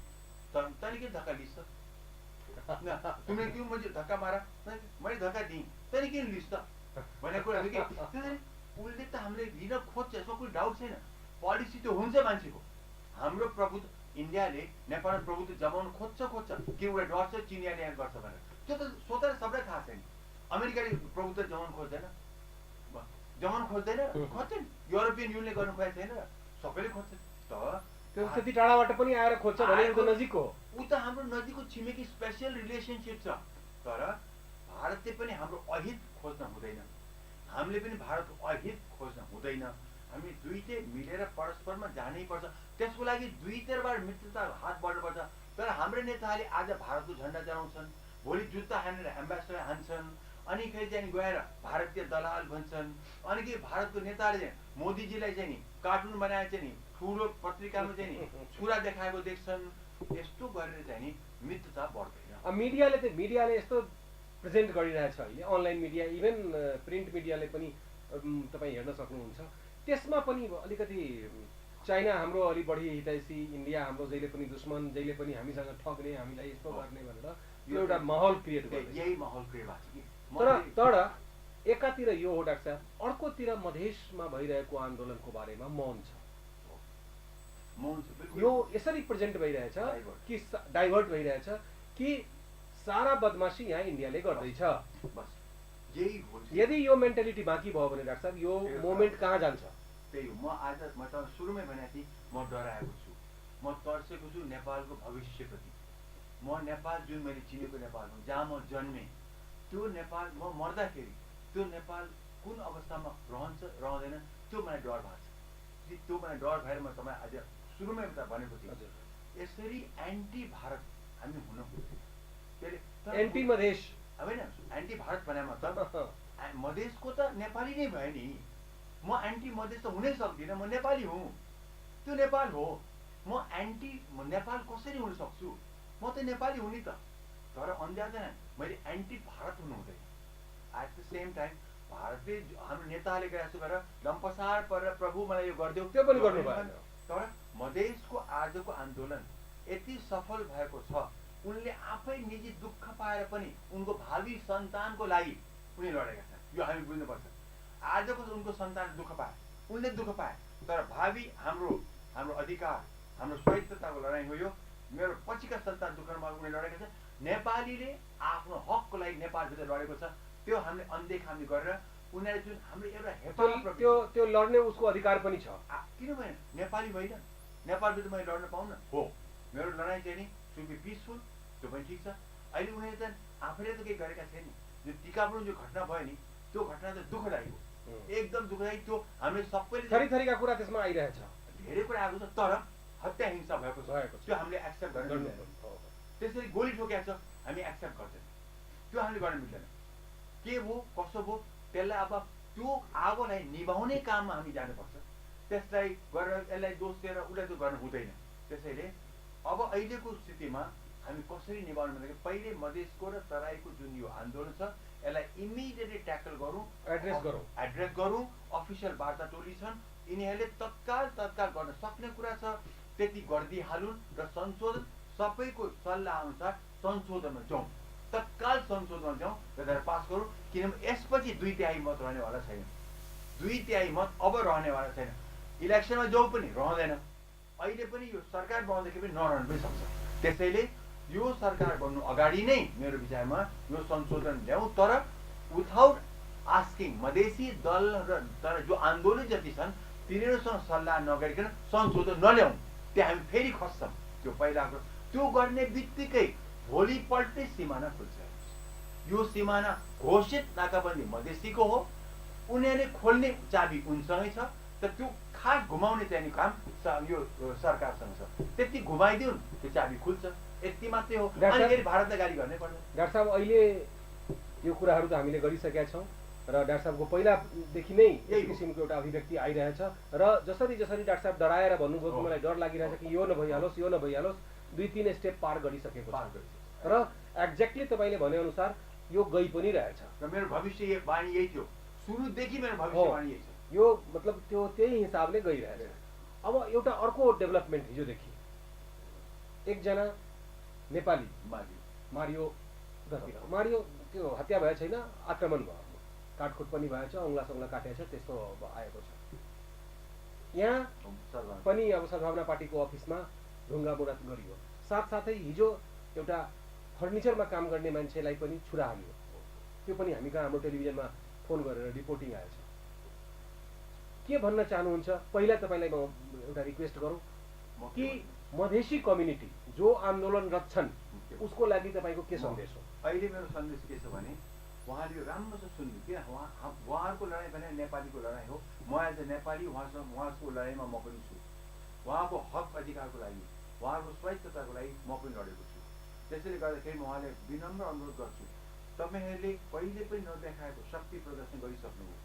B: तैँले किन धक्का लिस् त तिमीले क्यों मुझे धक्का मारा मैले धक्का दिएँ तैँले किन लिस् त भन्ने कुरा कि उसले त हामीले लिन खोज्छ यसमा कुनै डाउट छैन पोलिसी त हुन्छ मान्छेको हाम्रो प्रभुत्व इन्डियाले नेपालमा प्रभुत्व जमाउनु खोज्छ कि उसलाई डर छ चिनियाले यहाँ गर्छ भनेर त्यो त स्वतः सबैलाई थाहा छैन अमेरिकाले प्रभुत्व जमाउनु खोज्दैन खोज्दैन युरोपियन युनियनले गर्नु खोजेको छैन सबैले खोज्छ
A: त्यो त्यति टाढाबाट पनि आएर खोज्छ भने उ त नजिकको
B: उ त हाम्रो नजिकको छिमेकी स्पेशल रिलेसनसिप छ तर भारतले पनि हाम्रो अहित खोज्न हुँदैन हामीले पनि भारतको अहित खोज्न हुँदैन हामी दुईटै मिलेर परस्परमा जानै पर्छ। त्यसको लागि दुईतर्फबाट मित्रता हात बढ्नुपर्छ। तर हाम्रो नेताहरूले आज भारतको झन्डा चढाउँछन्, भोलि जुत्ता हानेर एम्बेसडर हान्छन्, अनि फेरि चाहिँ गएर भारतीय दलाल भन्छन्, अनि के भारतको नेताहरूले मोदीजीलाई चाहिँ नि कार्टुन बनाएर चाहिँ नि ठुलो पत्रिकामा चाहिँ नि छुरा देखाएको देख्छन्। यस्तो गरेर चाहिँ नि मित्रता बढ्दैन।
A: मिडियाले यस्तो प्रेजेन्ट गरिरहेछ अहिले, अनलाइन मिडिया, इभन प्रिन्ट मिडियाले पनि तपाईँ हेर्न सक्नुहुन्छ। त्यसमा पनि अलिकति चाइना हाम्रो अलि बढी हितैषी, इन्डिया हाम्रो जहिले पनि दुश्मन, जहिले पनि हामीसँग ठग्ने, हामीलाई यस्तो गर्ने भनेर यो एउटा माहौल क्रिएट गर्छ।
B: यही माहौल क्रिएट भएको छ।
A: तर एकातिर यो हो डाक्टर साहब, अर्कोतिर मधेसमा भइरहेको आन्दोलनको बारेमा मौन छ। यो यसरी प्रेजेन्ट भइरहेछ कि डाइभर्ट भइरहेछ कि सारा बदमासी यहाँ इन्डियाले गर्दैछ। यदि यो मेन्टालिटी बाँकी भयो भने डाक्टर साहब यो मोमेन्ट कहाँ जान्छ?
B: त्यही हो। म आज म त सुरुमै भनेको थिएँ, म डराएको छु, म तर्सेको छु नेपालको भविष्यप्रति। म नेपाल जुन मैले चिनेको नेपाल हुँ, जहाँ म जन्मेँ, त्यो नेपाल म मर्दाखेरि त्यो नेपाल कुन अवस्थामा रहन्छ रहँदैन त्यो मलाई डर भएको छ। त्यो मलाई डर भएर म तपाईँ आज सुरुमै भनेको थिएँ, यसरी एन्टी भारत हामी हुन हुँदैन।
A: एन्टी मधेस
B: होइन, एन्टी भारत भने मतलब मधेसको त नेपाली नै भयो नि। म एन्टी मधेस त हुनै सक्दिनँ, म नेपाली हुँ, त्यो नेपाल हो। म एन्टी नेपाल कसरी हुन सक्छु? म त नेपाली हुँ नि त। तर अन्जादैन मैले एन्टी भारत हुनु हुँदैन। एट द सेम टाइम भारतले हाम्रो नेताहरूले गरेर गरेर लम्पसार परेर प्रभु मलाई यो गरिदेऊ,
A: त्यो पनि गर्नु भएन।
B: तर मधेसको आजको आन्दोलन यति सफल भएको छ, उनले आफै निजी दुःख पाएर पनि उनको भावी सन्तानको लागि उनी लडेका छन्। यो हामी बुझ्नुपर्छ। आजको उनको सन्तान दुःख पाए, उनले दुःख पाए, तर भावी हाम्रो अधिकार, हाम्रो स्वायत्तताको लडाइँ हो यो। मेरो पछिका सन्तान दुःख नपाएको उनले लडेका छन्। नेपालीले आफ्नो हकको लागि नेपालभित्र लडेको छ। त्यो हामीले अनदेखा गरेर उनीहरूले जुन हाम्रो एउटा हेपा
A: त्यो लड्ने उसको अधिकार पनि छ।
B: किन भएन? नेपाली होइन, नेपालभित्र मैले लड्न पाउन हो। मेरो लडाइँ चाहिँ नि सुड बी पिसफुल, त्यो पनि ठिक छ। अहिले उनीहरूले त आफैले त केही गरेका थिएन। जो टिकापुरमा जो घटना भयो नि, त्यो घटना त दुःखदायी हो, एकदम दुःखदायी। त्यो हामीले सबैले
A: थरीथरीका कुरा त्यसमा आइरहेछ,
B: धेरै कुरा आएको छ। तर हत्या हिंसा भएको छ, त्यो हामीले एक्सेप्ट गर्न मिल्दैन। त्यसरी गोली ठोकेको छ, हामी एक्सेप्ट गर्दैन, त्यो हामीले गर्न मिल्दैन। के हो कसो हो त्यसलाई अब त्यो आगोलाई निभाउने काममा हामी जानुपर्छ। त्यसलाई गरेर यसलाई दोष दिएर उसलाई त्यो गर्न हुँदैन। त्यसैले अब अहिलेको स्थितिमा हामी कसरी निभाउनु भन्दाखेरि पहिले मधेसको र तराईको जुन यो आन्दोलन छ यसलाई इमिडिएटली ट्याकल गरौँ, एड्रेस गरौँ। अफिसियल वार्ता टोली छन्, यिनीहरूले तत्काल गर्न सक्ने कुरा छ त्यति गरिदिइहालुन् र संशोधन सबैको सल्लाह अनुसार संशोधनमा जाउँ, तत्काल संशोधनमा जाउँ र पास गरौँ। किनभने यसपछि 2/3 मत रहनेवाला छैन। 2/3 मत अब रहनेवाला छैन। इलेक्सनमा जाउँ पनि रहँदैन। अहिले पनि यो सरकार बन्दाखेरि पनि नरहन पनि सक्छ। त्यसैले यो सरकार बन्नु अगाडि नै मेरो विचारमा यो संशोधन ल्याउँ, तर विथाउट आस्किङ मधेसी दल र तर जो आन्दोलन जति छन् तिनीहरूसँग सल्लाह नगरिकन संशोधन नल्याउँ, त्यहाँ हामी फेरि खस्छौँ। त्यो पहिलाको त्यो गर्ने बित्तिकै भोलिपल्टै सिमाना खुल्छ। यो सिमाना घोषित नाकाबन्दी मधेसीको हो, उनीहरूले खोल्ने चाबी उनसँगै छ। तर त्यो खास घुमाउने चाहिँ काम यो सरकारसँग छ। त्यति घुमाइदिउन्, त्यो चाबी खुल्छ, यति मात्रै हो। अनि फेरि भारतलाई गाली गर्नै पर्दैन।
A: डाक्टर साहब अहिले यो कुराहरू त हामीले गरिसकेका छौँ र डाक्टर साहबको पहिलादेखि नै यही किसिमको एउटा अभिव्यक्ति आइरहेछ र जसरी डाक्टर साहब डराएर भन्नुभयो कि मलाई डर लागिरहेछ कि यो नभइहालोस्, 2-3 स्टेप पार गरिसकेको छ र एक्ज्याक्टली तपाईँले भनेअनुसार यो गइ पनि रहेछ।
B: र मेरो भविष्यवाणी यही थियो, सुरुदेखि मेरो भविष्यवाणी यही छ।
A: यो मतलब त्यो त्यही हिसाबले गइरहेछ। अब एउटा अर्को डेभलपमेन्ट हिजोदेखि एकजना नेपाली मारियो त्यो हत्या भएको छैन, आक्रमण भयो, काटकुट पनि भएछ, औँला सङ्ला काटेको छ, त्यस्तो आएको छ। यहाँ पनि अब सद्भावना पार्टीको अफिसमा ढुङ्गा मुराद गरियो। साथसाथै हिजो एउटा फर्निचरमा काम गर्ने मान्छेलाई पनि छुरा हालियो। त्यो पनि हामी कहाँ हाम्रो टेलिभिजनमा फोन गरेर रिपोर्टिङ आएछ। के भन्न चाहनुहुन्छ? पहिला तपाईँलाई म एउटा रिक्वेस्ट गरौँ कि मधेसी कम्युनिटी जो आन्दोलनरत छन् उसको लागि तपाईँको के सन्देश हो?
B: अहिले मेरो सन्देश के छ भने उहाँले यो राम्रोसँग सुन्नु किन उहाँहरूको लडाइँ भने नेपालीको लडाइँ हो। म एज अ नेपाली उहाँको लडाइँमा म पनि छु। उहाँको हक अधिकारको लागि, उहाँको स्वायत्तताको लागि म पनि लडेको छु। त्यसैले गर्दाखेरि म उहाँले विनम्र अनुरोध गर्छु, तपाईँहरूले कहिले पनि नदेखाएको शक्ति प्रदर्शन गरिसक्नुभयो,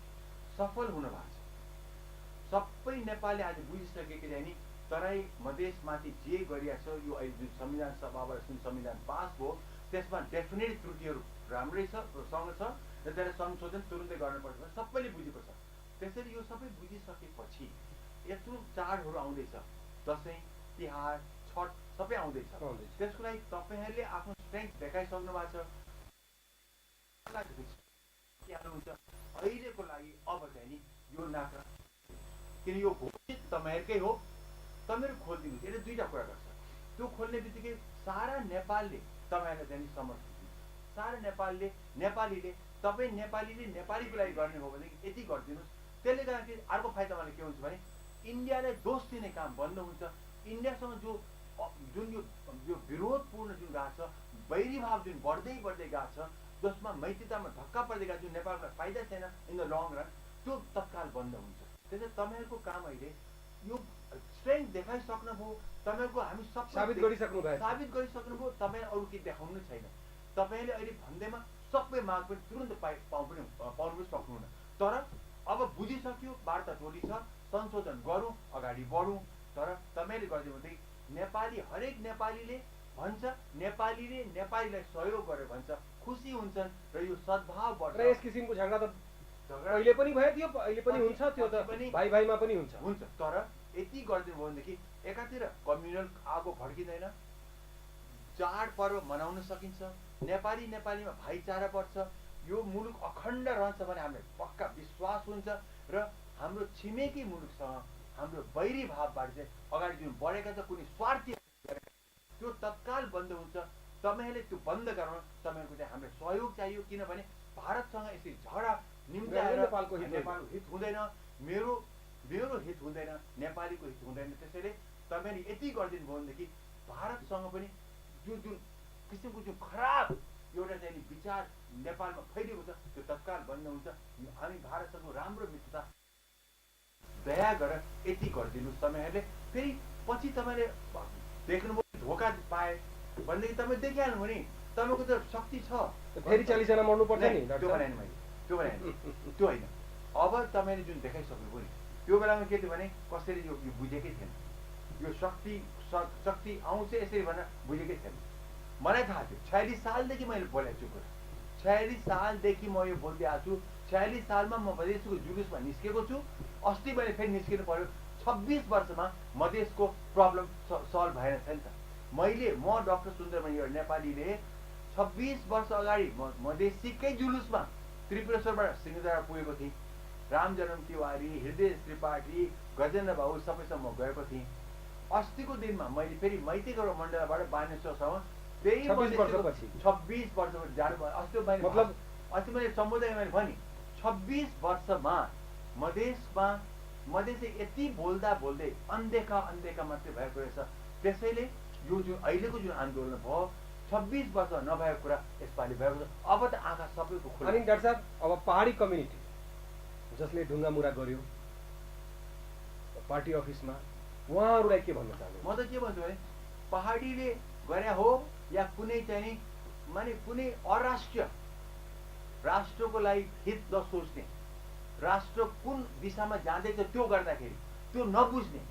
B: सफल हुनु भएको छ। सबै नेपालले आज बुझिसके कि नि तराई मधेसमाथि जे गरिएको छ, यो अहिले जुन संविधान सभाबाट जुन संविधान पास भयो त्यसमा डेफिनेट त्रुटिहरू राम्रै छ, सँग छ र त्यसलाई संशोधन तुरुन्तै गर्नुपर्छ भने सबैले बुझेको छ। त्यसैले यो सबै बुझिसकेपछि यत्रो चाडहरू आउँदैछ, दसैँ तिहार छठ सबै आउँदैछ। त्यसको लागि तपाईँहरूले आफ्नो स्ट्रेङ्थ देखाइसक्नु भएको छ। अहिलेको लागि अब चाहिँ नि यो नाका किन यो घोषित तपाईँहरूकै हो, तपाईँहरू खोलिदिनु। यसले दुईवटा कुरा गर्छ। त्यो खोल्ने बित्तिकै सारा नेपालले तपाईँहरूलाई चाहिँ समर्थन दिन्छ। सारा नेपालीले तपाईँ नेपालीले नेपालीको लागि गर्ने हो भने यति गरिदिनुहोस्। त्यसले गर्दाखेरि अर्को फाइदा मलाई के हुन्छ भने इन्डियालाई दोष दिने काम बन्द हुन्छ। इन्डियासँग जुन यो विरोधपूर्ण जुन गएको छ, वैरीभाव जुन बढ्दै गएको छ, जसमा मैत्रीतामा धक्का पर्दै गएको, जुन नेपाललाई फाइदा छैन इन द लङ रन, त्यो तत्काल बन्द हुन्छ। त्यसैले तपाईँहरूको काम अहिले यो स्ट्रेङ्थ देखाइसक्नुभयो। तपाईँहरूको हामी सब
A: साबित गरिसक्नुभयो।
B: तपाईँ अरू के देखाउनु छैन। तपाईँले अहिले भन्दैमा सबै माग पनि तुरन्त पाउनु पनि सक्नुहुन्न। तर अब बुझिसक्यो, वार्ता टोली छ, संशोधन गरौँ, अगाडि बढौँ। तर तपाईँले गरिदिनु भने नेपाली हरेक नेपालीले भन्छ, नेपालीले नेपालीलाई सहयोग गर्यो भन्छ, खुसी हुन्छन् र यो सद्भाव बढ्छ।
A: यस किसिमको झगडा त अहिले पनि भयो थियो, अहिले पनि हुन्छ, त्यो त भाइ भाइमा पनि हुन्छ।
B: तर यति गरिदिनु भयो भनेदेखि एकातिर कम्युनल आगो भड्किँदैन, चाडपर्व मनाउन सकिन्छ, नेपालीमा भाइचारा बढ्छ, यो मुलुक अखण्ड रहन्छ भन्ने हामीलाई पक्का विश्वास हुन्छ र हाम्रो छिमेकी मुलुकसँग हाम्रो वैरी भावबाट चाहिँ अगाडि जुन बढेका छ कुनै स्वार्थी त्यो तत्काल बन्द हुन्छ। तपाईँहरूले त्यो बन्द गराउन तपाईँहरूको चाहिँ हामीलाई सहयोग चाहियो। किनभने भारतसँग यसरी झगडा निम्त्याएर नेपालको हित हुँदैन, मेरो हित हुँदैन, नेपालीको हित हुँदैन। त्यसैले तपाईँले यति गरिदिनु भयो भनेदेखि भारतसँग पनि जुन किसिमको जुन खराब एउटा चाहिँ विचार नेपालमा फैलिएको छ त्यो तत्काल बन्द हुन्छ। हामी भारतसँग राम्रो मित्रता दया गरेर यति गरिदिनुहोस् तपाईँहरूले। फेरि पछि तपाईँले देख्नुभयो धोका पाए भनेदेखि तपाईँ देखिहाल्नु भने तपाईँको त शक्ति छ,
A: फेरि 40 जना मर्नुपर्छ नि।
B: त्यो भनेन मैले, त्यो होइन। अब तपाईँले जुन देखाइसक्नुभयो नि त्यो बेलामा के थियो भने कसरी यो बुझेकै थिएन। यो शक्ति आउँछ यसरी भनेर बुझेकै थिएन। मलाई थाहा थियो 46 सालदेखि मैले बोलेको छु कुरा। 46 सालदेखि म यो बोल्दै आएको छु। 46 सालमा म मधेसको जुलुसमा निस्केको छु। अस्ति मैले फेरि निस्किनु पर्यो। 26 वर्षमा मधेसको प्रब्लम सल्भ भएन छैन त। म डाक्टर सुन्दरमणि नेपालीले 26 वर्ष अगाडि मधेसीकै जुलुसमा त्रिपुरेश्वरबाट सिंहदरबार पुगेको थिएँ। रामजन्म तिवारी, हृदय त्रिपाठी, गजेन्द्र बाबु सबैसँग म गएको थिएँ। अस्तिको दिनमा मैले फेरि मैतीगौर मण्डलबाट बानेश्वरसम्म त्यही 26 वर्षपछि जानु भयो। अस्ति मैले सम्बोधन मैले भने 26 वर्षमा मधेसले यति बोल्दै अनदेखा मात्रै भएको रहेछ। त्यसैले यो जुन अहिलेको जुन आन्दोलन भयो 26 वर्ष नभएको कुरा यसपालि भएको छ। अब त आँखा सबैको खुल्ला।
A: अनि डाक्टर साहब, अब पहाडी कम्युनिटी जसले ढुङ्गामुरा गर्यो पार्टी अफिसमा, उहाँहरूलाई के भन्न चाहन्छु?
B: म त के भन्छु भने पहाडीले गरे हो या कुनै चाहिँ माने कुनै अराष्ट्रिय राष्ट्रको लागि हित नसोच्ने, राष्ट्र कुन दिशामा जाँदैछ त्यो गर्दाखेरि त्यो नबुझ्ने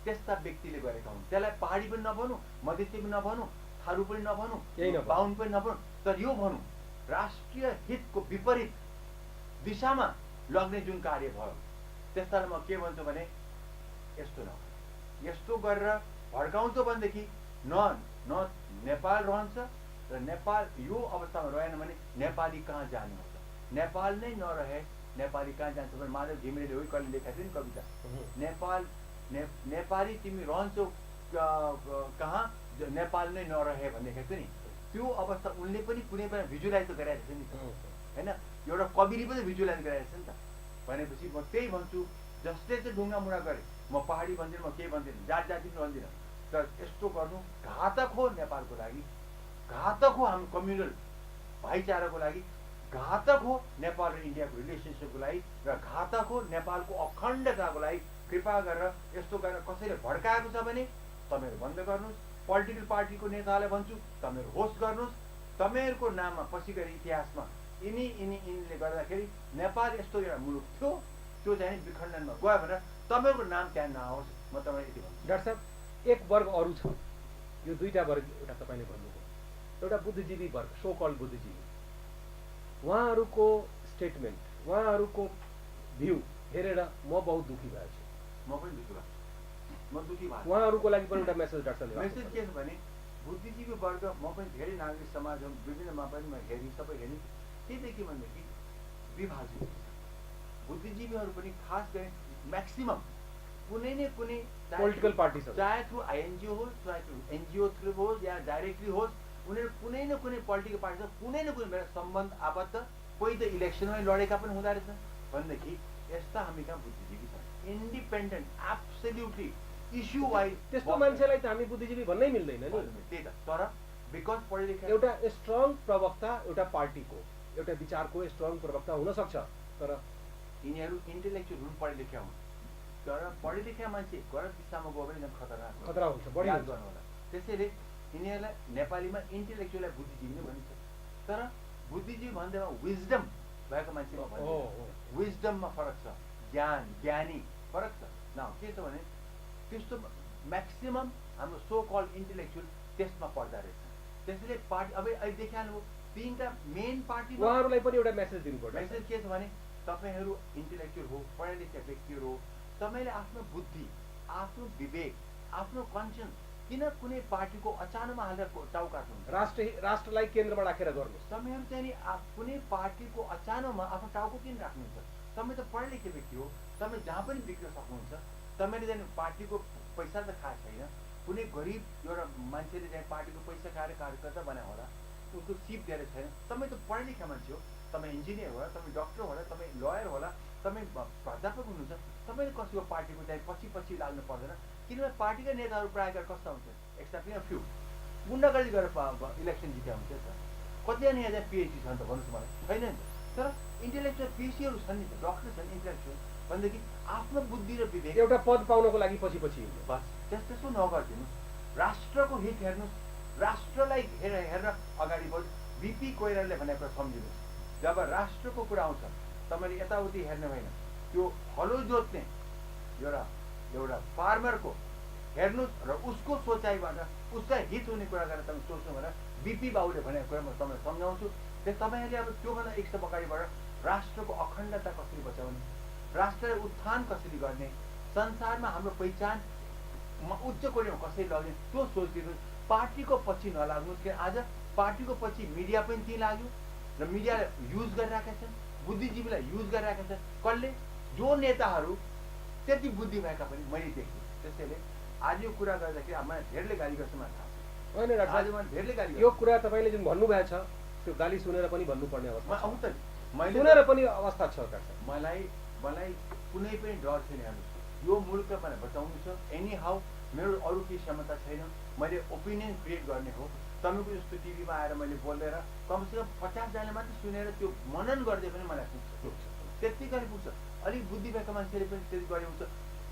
B: त्यस्ता व्यक्तिले गरेका हुन्। त्यसलाई पहाडी पनि नभनौँ, मधेसी पनि नभनौँ, थारू पनि नभनौँ, बाहुन पनि नभनौँ, तर यो भनौँ राष्ट्रिय हितको विपरीत दिशामा लग्ने जुन कार्य भयो त्यस्तालाई म के भन्छु भने यस्तो गरेर भड्काउँछ भनेदेखि न नेपाल रहन्छ र नेपाल यो अवस्थामा रहेन भने नेपाली कहाँ जाने हुन्छ? नेपाल नै नरहे नेपाली कहाँ जान्छ भने माधव घिमिरेले हो कहिले लेखाएको थियो नि कविता, नेपाली तिमी रहन्छौ कहाँ नेपाल नै नरहे भन्ने लेखेको थियो नि। त्यो अवस्था उनले पनि कुनै पनि भिजुलाइज त गराएको थियो नि त, होइन? एउटा कविले पनि भिजुलाइज गराएको छ नि त। भनेपछि म त्यही भन्छु, जसले चाहिँ ढुङ्गामुढा गरे म पहाडी भन्दिनँ, म केही भन्दिनँ, जाति पनि भन्दिनँ, तर यस्तो गर्नु घातक हो नेपालको लागि, घातक हो हाम्रो कम्युनल भाइचाराको लागि। घातक हो नेपाल र इन्डियाको रिलेसनसिपको लागि र घातक हो नेपालको अखण्डताको लागि। कृपा गरेर यस्तो गरेर कसैले भड्काएको छ भने तपाईँहरू बन्द गर्नुहोस्। पोलिटिकल पार्टीको नेतालाई भन्छु, तपाईँहरू होस्ट गर्नुहोस्। तपाईँहरूको नाममा पछि गएर इतिहासमा यिनीले गर्दाखेरि नेपाल यस्तो एउटा मुलुक थियो, त्यो चाहिँ विखण्डनमा गयो भनेर तपाईँहरूको नाम त्यहाँ नआओस्। म तपाईँलाई यति भन्छु।
A: डाक्टर साहब, एक वर्ग अरू छ, यो दुईटा वर्ग एउटा तपाईँले भन्नुभयो, एउटा बुद्धिजीवी वर्ग, सो कल्ड बुद्धिजीवी, उहाँहरूको स्टेटमेन्ट, उहाँहरूको भ्यू हेरेर म बहुत दुखी भएको छु।
B: म पनि दुखी भएको छु, म दुखी भएको छु।
A: उहाँहरूको लागि पनि एउटा मेसेज डाक्टर साहबले
B: मेसेज के छ भने बुद्धिजीवी वर्ग, म पनि धेरै नागरिक समाजहरू विभिन्नमा पनि म हेरेँ, सबै हेरेँ, त्यही त के भनेदेखि विभाजित बुद्धिजीवीहरू पनि खास गरी म्याक्सिमम कुनै न कुनै
A: पोलिटिकल पार्टी छ,
B: चाहे थ्रु आइएनजिओ होस्, चाहे थ्रु एनजिओ थ्रु होस् या डाइरेक्टली होस्, उनीहरू कुनै न कुनै पोलिटिकल पार्टीसँग कुनै न कुनै बेला सम्बन्ध आबद्ध, कोही त इलेक्सनमा लडेका पनि हुँदो रहेछ भनेदेखि यस्ता हामी कहाँ बुद्धिजीवी छन्, इन्डिपेन्डेन्ट, एब्सोल्युटली इस्यु वाइज।
A: त्यस्तो मान्छेलाई त हामी बुद्धिजीवी भन्नै मिल्दैन नि।
B: त्यही त, तर बिकज पढे लेखे
A: एउटा स्ट्रङ प्रवक्ता, एउटा पार्टीको एउटा विचारको स्ट्रङ प्रवक्ता हुन सक्छ, तर
B: यिनीहरू इन्टेलेक्चुअल हुनु, पढे लेखे हुन्, तर पढे लेखे मान्छे गलत दिशामा गयो भने झन्
A: खतरा हुन्छ, बढी
B: याद
A: हुन्छ।
B: गर्नु होला। त्यसैले यिनीहरूलाई नेपालीमा इन्टेलेक्चुअललाई बुद्धिजीवी नै भनिन्छ, तर बुद्धिजीवी भन्दैमा विजडम भएको मान्छेमा भन्छ, विजडममा फरक छ, ज्ञान ज्ञानी फरक छ। न के छ भने त्यस्तो म्याक्सिमम हाम्रो सो कल इन्टेलेक्चुअल त्यसमा पढ्दा रहेछ। त्यसैले पार्टी अब अहिले देखिहाल्नु तीनटा मेन पार्टी,
A: उहाँहरूलाई पनि एउटा मेसेज दिनुपर्छ।
B: मेसेज के छ भने तपाईँहरू इन्टेलेक्चुअल हो, पढे लेखेका व्यक्तिहरू हो, तपाईँले आफ्नो बुद्धि, आफ्नो विवेक, आफ्नो कन्सियन्स किन कुनै पार्टीको अचानोमा हालेर टाउ काट्नुहुन्छ?
A: राष्ट्रलाई केन्द्रमा राखेर गर्नुहोस्।
B: तपाईँहरू चाहिँ नि कुनै पार्टीको अचानोमा आफ्नो टाउको किन राख्नुहुन्छ? तपाईँ त पढे लेखे व्यक्ति हो, तपाईँ जहाँ पनि बिग्न सक्नुहुन्छ। तपाईँले चाहिँ पार्टीको पैसा त खाएको छैन, कुनै गरिब एउटा मान्छेले चाहिँ पार्टीको पैसा खाएर कार्यकर्ता बनायो होला, उसको सिप दिएर छैन। तपाईँ त पढे लेखा मान्छे हो, तपाईँ इन्जिनियर होला, तपाईँ डक्टर होला, तपाईँ लयर होला, तपाईँ प्राध्यापक हुनुहुन्छ, तपाईँले कसैको पार्टीको चाहिँ पछि लाग्नु पर्दैन। किनभने पार्टीका नेताहरू प्रायः गरेर कस्ता हुन्छ, एक्सेप्टिङ अ फ्यु, गुन्डागर्दी गरेर इलेक्सन जित्या हुन्छ नि त। कतिजना यहाँ चाहिँ पिएचडी छन् त भन्नुहोस् मलाई? छैन नि त। तर इन्टेलेक्चुअल पिएचडीहरू छन् नि त, डक्टर छन्, इन्टेलेक्चुअल भनेदेखि आफ्नो बुद्धि र विवेक,
A: एउटा पद पाउनको लागि पछि
B: बस त्यस्तो नगरिदिनुहोस्। राष्ट्रको हित हेर्नुहोस्, राष्ट्रलाई हेरेर अगाडि बढ्नु। बिपी कोइरालाले भनेको कुरा सम्झिनुहोस्, जब राष्ट्रको कुरा आउँछ तपाईँले यताउति हेर्ने होइन, त्यो हलो जोत्ने एउटा फार्मरको हेर्नुहोस् र उसको सोचाइबाट उसलाई हित हुने कुरा गरेर तपाईँ सोच्नु भनेर बिपी बाबुले भनेको कुरा म तपाईँलाई सम्झाउँछु। त्यस तपाईँहरूले अब त्योभन्दा एक स्टेप अगाडिबाट राष्ट्रको अखण्डता कसरी बचाउने, राष्ट्रलाई उत्थान कसरी गर्ने, संसारमा हाम्रो पहिचान उच्च कोटीमा कसरी लग्ने, त्यो सोचिदिनुहोस्। पार्टीको पछि नलाग्नुहोस्, किन आज पार्टीको पछि मिडिया पनि त्यहीँ लाग्यो र मिडियाले युज गरिरहेका छन्, बुद्धिजीवीलाई युज गरिरहेका छन्। कसले? जो नेताहरू त्यति बुद्धि भएका पनि मैले देखेँ। त्यसैले आज यो कुरा गर्दाखेरि मलाई धेरैले गाली गर्छ, मलाई थाहा छ।
A: होइन डाक्टर,
B: आज मलाई धेरैले गाली
A: यो कुरा तपाईँले जुन भन्नुभएको छ त्यो गाली सुनेर पनि भन्नुपर्ने अवस्था
B: आउँ त मैले
A: सुनेर पनि अवस्था छ डाक्टर।
B: मलाई कुनै पनि डर छैन। हेर्नुहोस्, यो मुलुकलाई मलाई बचाउनु छ। एनी हाउ मेरो अरू केही क्षमता छैन, मैले ओपिनियन क्रिएट गर्ने हो। तपाईँको जस्तो टिभीमा आएर मैले बोलेर कमसेकम 50जनाले मात्रै सुनेर त्यो मनन गर्दै पनि मलाई पुग्छ, त्यति गरी पुग्छ। अलिक बुद्धि भएका मान्छेले पनि त्यति गरे हुन्छ।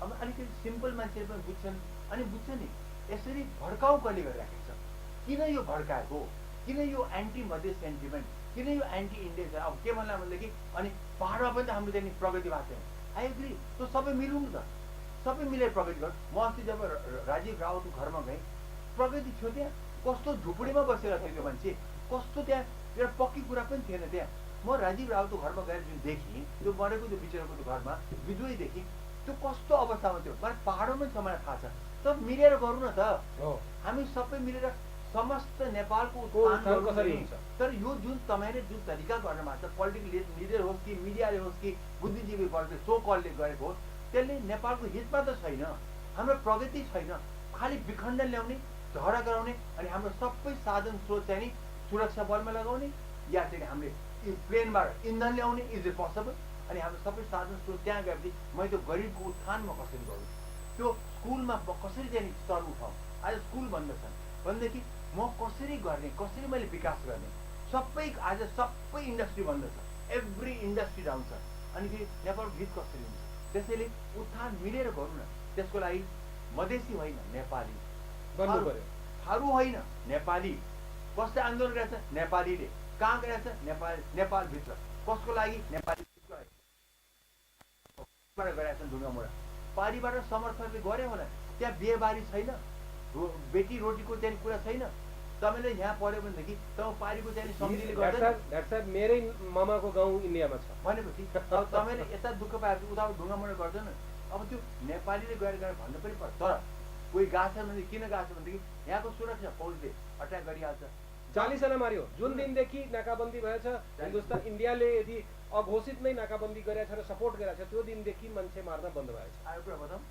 B: अब अलिकति सिम्पल मान्छेले पनि बुझ्छन्, अनि बुझ्छ नि यसरी भड्काउ कसले गरिराखेको छ, किन यो भड्काएको, किन यो एन्टी मधेस सेन्टिमेन्ट, किन यो एन्टी इन्डिया छ। अब के भन्ला भनेदेखि अनि पाहाडमा पनि त हाम्रो त्यहाँदेखि प्रगति भएको छैन। आई एग्री, त्यो सबै मिलौँ न त, सबै मिलेर प्रगति गर्नु। म अस्ति जब राजीव रावतको घरमा गएँ, प्रगति थियो त्यहाँ, कस्तो झुपडीमा बसेर थियो त्यो मान्छे, कस्तो त्यहाँ एउटा पक्की कुरा पनि थिएन त्यहाँ। म राजीव रावतको घरमा गएर जुन देखेँ, त्यो मरेको त्यो बिचराको त्यो घरमा बिजुली देखेँ, त्यो कस्तो अवस्थामा थियो। मलाई पाहाडमा छ, मलाई थाहा छ। त मिलेर गरौँ न त, हामी सबै मिलेर समस्त नेपालको उत्थान कसरी हुन्छ। तर यो जुन तपाईँले जुन तरिका गर्न भएको छ, पोलिटिकल लिडर होस् कि मिडियाले होस् कि बुद्धिजीवी वर्गले सो कलले गरेको होस्, त्यसले नेपालको हितमा त छैन, हाम्रो प्रगति छैन। खालि विखण्डन ल्याउने, झगडा गराउने, अनि हाम्रो सबै साधन स्रोत चाहिँ नि सुरक्षा बलमा लगाउने, या चाहिँ हामीले प्लेनबाट इन्धन ल्याउने, इज इट पोसिबल? अनि हाम्रो सबै साधन स्रोत त्यहाँ गएपछि मैले त्यो गरिबको उत्थानमा कसरी गरौँ, त्यो स्कुलमा कसरी चाहिँ स्तर उठाउँ। आज स्कुल बन्द छन् भनेदेखि म कसरी गर्ने, कसरी मैले विकास गर्ने, सबै आज सबै इन्डस्ट्री बन्द छ, एभ्री इन्डस्ट्री डाउन छ। अनि फेरि नेपालको हित कसरी हुन्छ? त्यसैले उत्थान मिलेर गरौँ न। त्यसको लागि मधेसी होइन नेपाली,
C: गर्नु पर्यो।
B: थारू होइन नेपाली। कसले आन्दोलन गरेछ? नेपालीले। कहाँ गरेछ? नेपालभित्र। कसको लागि? नेपालीको लागि गरेका छन् ढुङ्गामुढा। पारिबाट समर्थकले गरे होला। त्यहाँ बिहेबारी छैन, बेटी रोटीको चाहिँ कुरा छैन। तपाईँले यहाँ पढ्यो भनेदेखि तपाईँ पारीको चाहिँ सम्झिले गर्दैन।
C: मेरै मामाको गाउँ इन्डियामा छ
B: भनेपछि अब तपाईँले यता दुःख पाएपछि उता ढुङ्गामुढा गर्दैन। अब त्यो नेपालीले गएर भन्नु पनि पर्छ। तर कोही गएको छ भनेदेखि किन गएको छ भनेदेखि यहाँको सुरक्षा फौजले अट्याक गरिहाल्छ।
C: 40 जना मार्यो। जुन दिनदेखि नाकाबन्दी भएछ, हिन्दुस्तान इन्डियाले यदि अघोषित नै नाकाबन्दी गरेछ र सपोर्ट गरेछ, त्यो दिनदेखि मान्छे मार्न बन्द भएछ।
B: आयो कुरा बताउँ,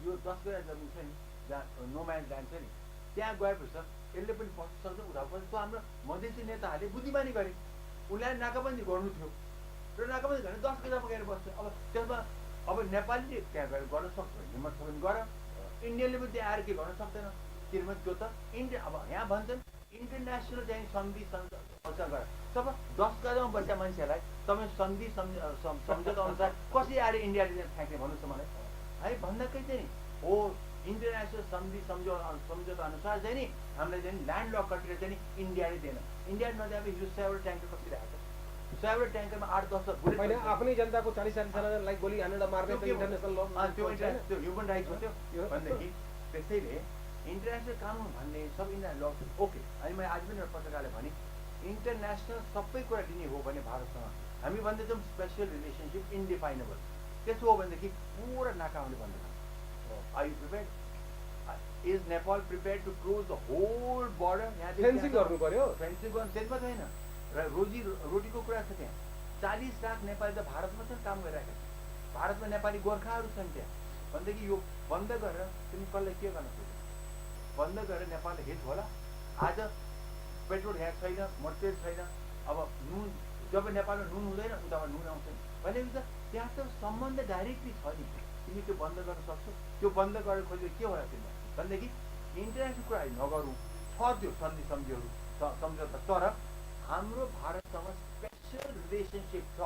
B: यो 10 गरा जमिन छ नि, जहाँ नो म्यान्स ल्यान्ड छ नि, त्यहाँ गएपछि यसले पनि पस्न सक्छ, उता पनि। त्यो हाम्रो मधेसी नेताहरूले बुद्धिमानी गरे। उसलाई नाकाबन्दी गर्नु थियो र नाकाबन्दी गरेर 10 गरामा गएर बस्छ। अब त्यसमा अब नेपालीले त्यहाँ गएर गर्न सक्छ भने हिम्मत छ भने गर, इन्डियनले पनि त्यहाँ आएर के गर्न सक्दैन। किनभने त्यो त इन्डिया, अब यहाँ भन्छन् इन्टरनेसनल चाहिँ सन्धि गर। तब 10 गरामा बसेका मान्छेहरूलाई तपाईँ सन्धि सम्झौता अनुसार कसरी आएर इन्डियाले फ्याँक्ने भन्नुहोस् त मलाई है। भन्दाकै चाहिँ हो इन्टरनेसनल सन्धि सम्झौता अनुसार चाहिँ नि हामीलाई चाहिँ ल्यान्ड लक कटेर चाहिँ नि इन्डियाले दिएन। इन्डिया नदिए हिजो 100वटा ट्याङ्कर कसरी आएको? 100वटा ट्याङ्करमा 8-10
C: होइन, आफ्नै जनताको 40-40 जनालाई गोली हानेर मार्ने त इन्टरनेसनल ल
B: त्यो ह्युमन राइट्स हो त्यो भनेदेखि। त्यसैले इन्टरनेसनल कानुन भन्ने सब इन्डियन ल ओके। अनि मैले आज पनि एउटा पत्रकारले भने इन्टरनेसनल सबै कुरा दिने हो भने भारतसँग हामी भन्दैछौँ स्पेसल रिलेसनसिप इन्डिफाइनेबल। त्यसो हो भनेदेखि पुरा नाकाहरूले बन्द गर्छ। Are you prepared? Is Nepal prepared to close the whole border?
C: Fencing गर्नु पर्यो।
B: फेन्सिङ गर्नु त्यसमा छैन र रोटीको कुरा छ। त्यहाँ 40 लाख नेपाली त भारतमा चाहिँ काम गरिरहेका छन्। भारतमा नेपाली गोर्खाहरू छन् त्यहाँ। भनेदेखि यो बन्द गरेर तिमी कसलाई के गर्न सक्छौ? बन्द गरेर नेपालले हित होला। आज पेट्रोल यहाँ छैन, मटेरियल छैन। अब नुन, जब नेपालमा नुन हुँदैन उतामा नुन आउँछ भनेपछि त त्यहाँ त सम्बन्ध डाइरेक्टली छ नि। तिमी त्यो बन्द गर्न सक्छौ? त्यो बन्द गरेर खोजेर के होला तिमीलाई भनेदेखि इन्टरनेसनल कुरा नगरौँ। छ त्यो सन्धि सम्झौता, तर हाम्रो भारतसँग स्पेसल रिलेसनसिप छ।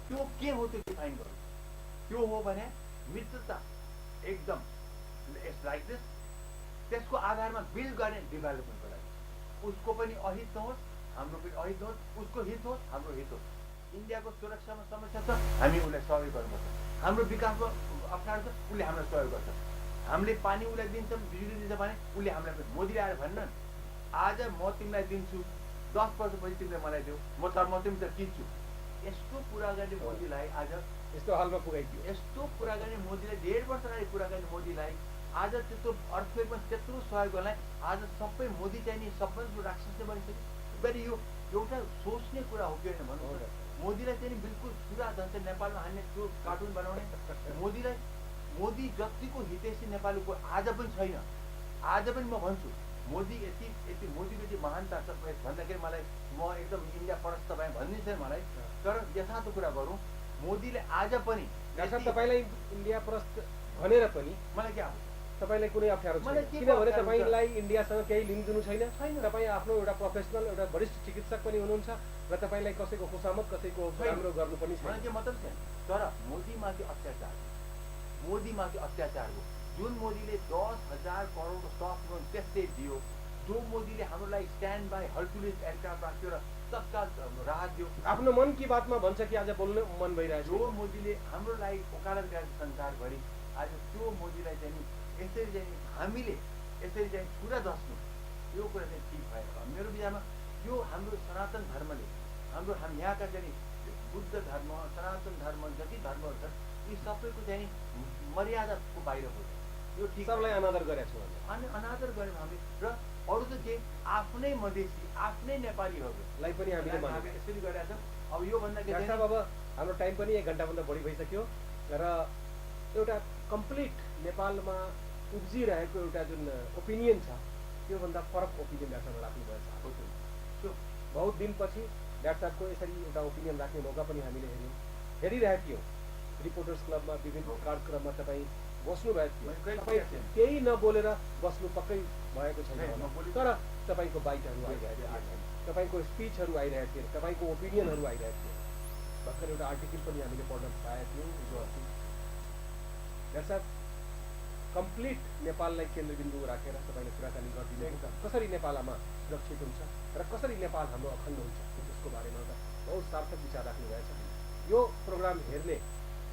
B: त्यो के हो त्यो डिफाइन गरौँ। त्यो हो भने मित्रता एकदम इट्स लाइक दिस। त्यसको आधारमा बिल्ड गर्ने डेभलपमेन्टको लागि उसको पनि अहित नहोस्, हाम्रो पनि अहित नहोस्, उसको हित होस्, हाम्रो हित होस्। इन्डियाको सुरक्षामा समस्या छ, हामी उसलाई सहयोग गर्नुपर्छ। हाम्रो विकासमा अप्ठ्यारो छ, उसले हामीलाई सहयोग गर्छ। हामीले पानी उसलाई दिन्छौँ, बिजुली दिन्छ भने उसले हामीलाई मोदीले आएर भन्नन् आज म तिमीलाई दिन्छु, 10 वर्षपछि तिमीले मलाई देऊ, म तिमी त किन्छु। यस्तो कुरा गर्ने मोदीलाई आज
C: यस्तो हालमा पुगाइदियो।
B: यस्तो कुरा गर्ने मोदीलाई 1.5 वर्ष अगाडि कुरा गर्ने मोदीलाई आज त्यस्तो अर्थक्वेकमा त्यत्रो सहयोग गर्नलाई आज सबै मोदी चाहिँ नि सबै राक्षसले बनिसक्यो। फेरि यो एउटा सोच्ने कुरा हो कि होइन भन्नु। मोदीलाई चाहिँ नि बिल्कुल पुरा जन्छ नेपालमा हान्ने त्यो कार्टुन बनाउने मोदी जतिको हितैषी नेपालको आज पनि छैन। आज पनि म भन्छु मोदी यति मोदीको चाहिँ महानता छ भन्दाखेरि मलाई म एकदम इन्डिया परस्त भएँ भन्दिन्छ मलाई। तर यथार्थ कुरा गरौँ, मोदीले आज पनि
C: तपाईँलाई इन्डिया परस्त भनेर पनि
B: मलाई क्या हो,
C: तपाईँलाई कुनै अप्ठ्यारो छैन, किनभने तपाईँलाई इन्डियासँग केही लिनदिनु छैन। तपाईँ आफ्नो एउटा प्रोफेसनल एउटा वरिष्ठ चिकित्सक पनि हुनुहुन्छ र तपाईँलाई कसैको खुसामत कसैको राम्रो गर्नु पनि छैन।
B: मलाई के मतलब छैन। तर मोदीमाथि अत्याचार हो। जुन मोदीले 10,000 करोडको स्टक लोन त्यसै दियो, जो मोदीले हाम्रो लागि स्ट्यान्ड बाई हर्कुलिस एयरक्राफ्ट राख्यो र तत्काल राहत दियो।
C: आफ्नो मन की बातमा भन्छ कि आज बोल्नु मन भइरहेको छ।
B: जो मोदीले हाम्रो लागि वकालत गरेर संसारभरि आज त्यो मोदीलाई चाहिँ यसरी चाहिँ हामीले यसरी चाहिँ कुरा दस्नु यो कुरा चाहिँ ठिक भएन। मेरो विचारमा यो हाम्रो सनातन धर्मले हाम्रो यहाँका चाहिँ बुद्ध धर्म, सनातन धर्म जति धर्महरू छन् यी सबैको चाहिँ मर्यादाको बाहिर हो। यो ठिक
C: सबलाई अनादर गरेका छौँ
B: अनि अनादर गऱ्यौँ हामी। र अरू त के आफ्नै मधेसी आफ्नै नेपालीहरूलाई
C: पनि हामीले
B: यसरी गरेका छौँ। अब यो भन्दाखेरि
C: अब हाम्रो टाइम पनि 1 घन्टाभन्दा बढी भइसक्यो र एउटा कम्प्लिट नेपालमा उब्जिरहेको एउटा जुन ओपिनियन छ त्योभन्दा फरक ओपिनियन डाक्टर राख्नुभएछ। बहुत दिनपछि डाक्टर साहबको यसरी एउटा ओपिनियन राख्ने मौका पनि हामीले हेरिरहेको थियौँ। रिपोर्टर्स क्लबमा विभिन्न कार्यक्रममा तपाईँ बस्नुभएको थियो, केही नबोलेर बस्नु पक्कै भएको छैन, तर तपाईँको बाइटहरू आइरहेको तपाईँको स्पिचहरू आइरहेको थिए, तपाईँको ओपिनियनहरू आइरहेको थियो। भर्खर एउटा आर्टिकल पनि हामीले पढ्न पाएका थियौँ हिजो अस्ति। डाक्टर साहब, कम्प्लिट नेपाललाई केन्द्रबिन्दु राखेर तपाईँले कुराकानी गरिदिनु कसरी नेपाल आमा सुरक्षित हुन्छ र कसरी नेपाल हाम्रो अखण्ड हुन्छ त्यसको बारेमा एउटा बहुत सार्थक विचार राख्नुभएछ। यो प्रोग्राम हेर्ने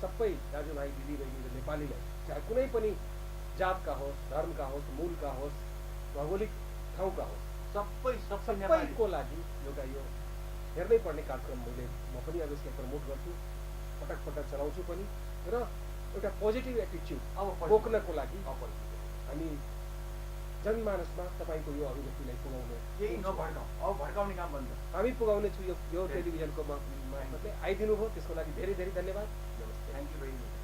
C: सबै दाजुभाइ दिदीबहिनी र नेपालीलाई, चाहे कुनै पनि जातका होस्, धर्मका होस्, मूलका होस्, भौगोलिक ठाउँका होस्, सबैको लागि एउटा यो हेर्नै पर्ने कार्यक्रम म पनि अब यसलाई प्रमोट गर्छु, पटक पटक चलाउँछु पनि र एउटा पोजिटिभ एटिच्युड बोक्नको लागि हामी जनमानसमा तपाईँको यो अभिव्यक्तिलाई पुगाउने
B: भड्काउने काम बन्द
C: हामी पुगाउनेछु। यो टेलिभिजनको मार्फतले आइदिनु भयो, त्यसको लागि धेरै धेरै धन्यवाद। नमस्ते।
B: Thank you very much.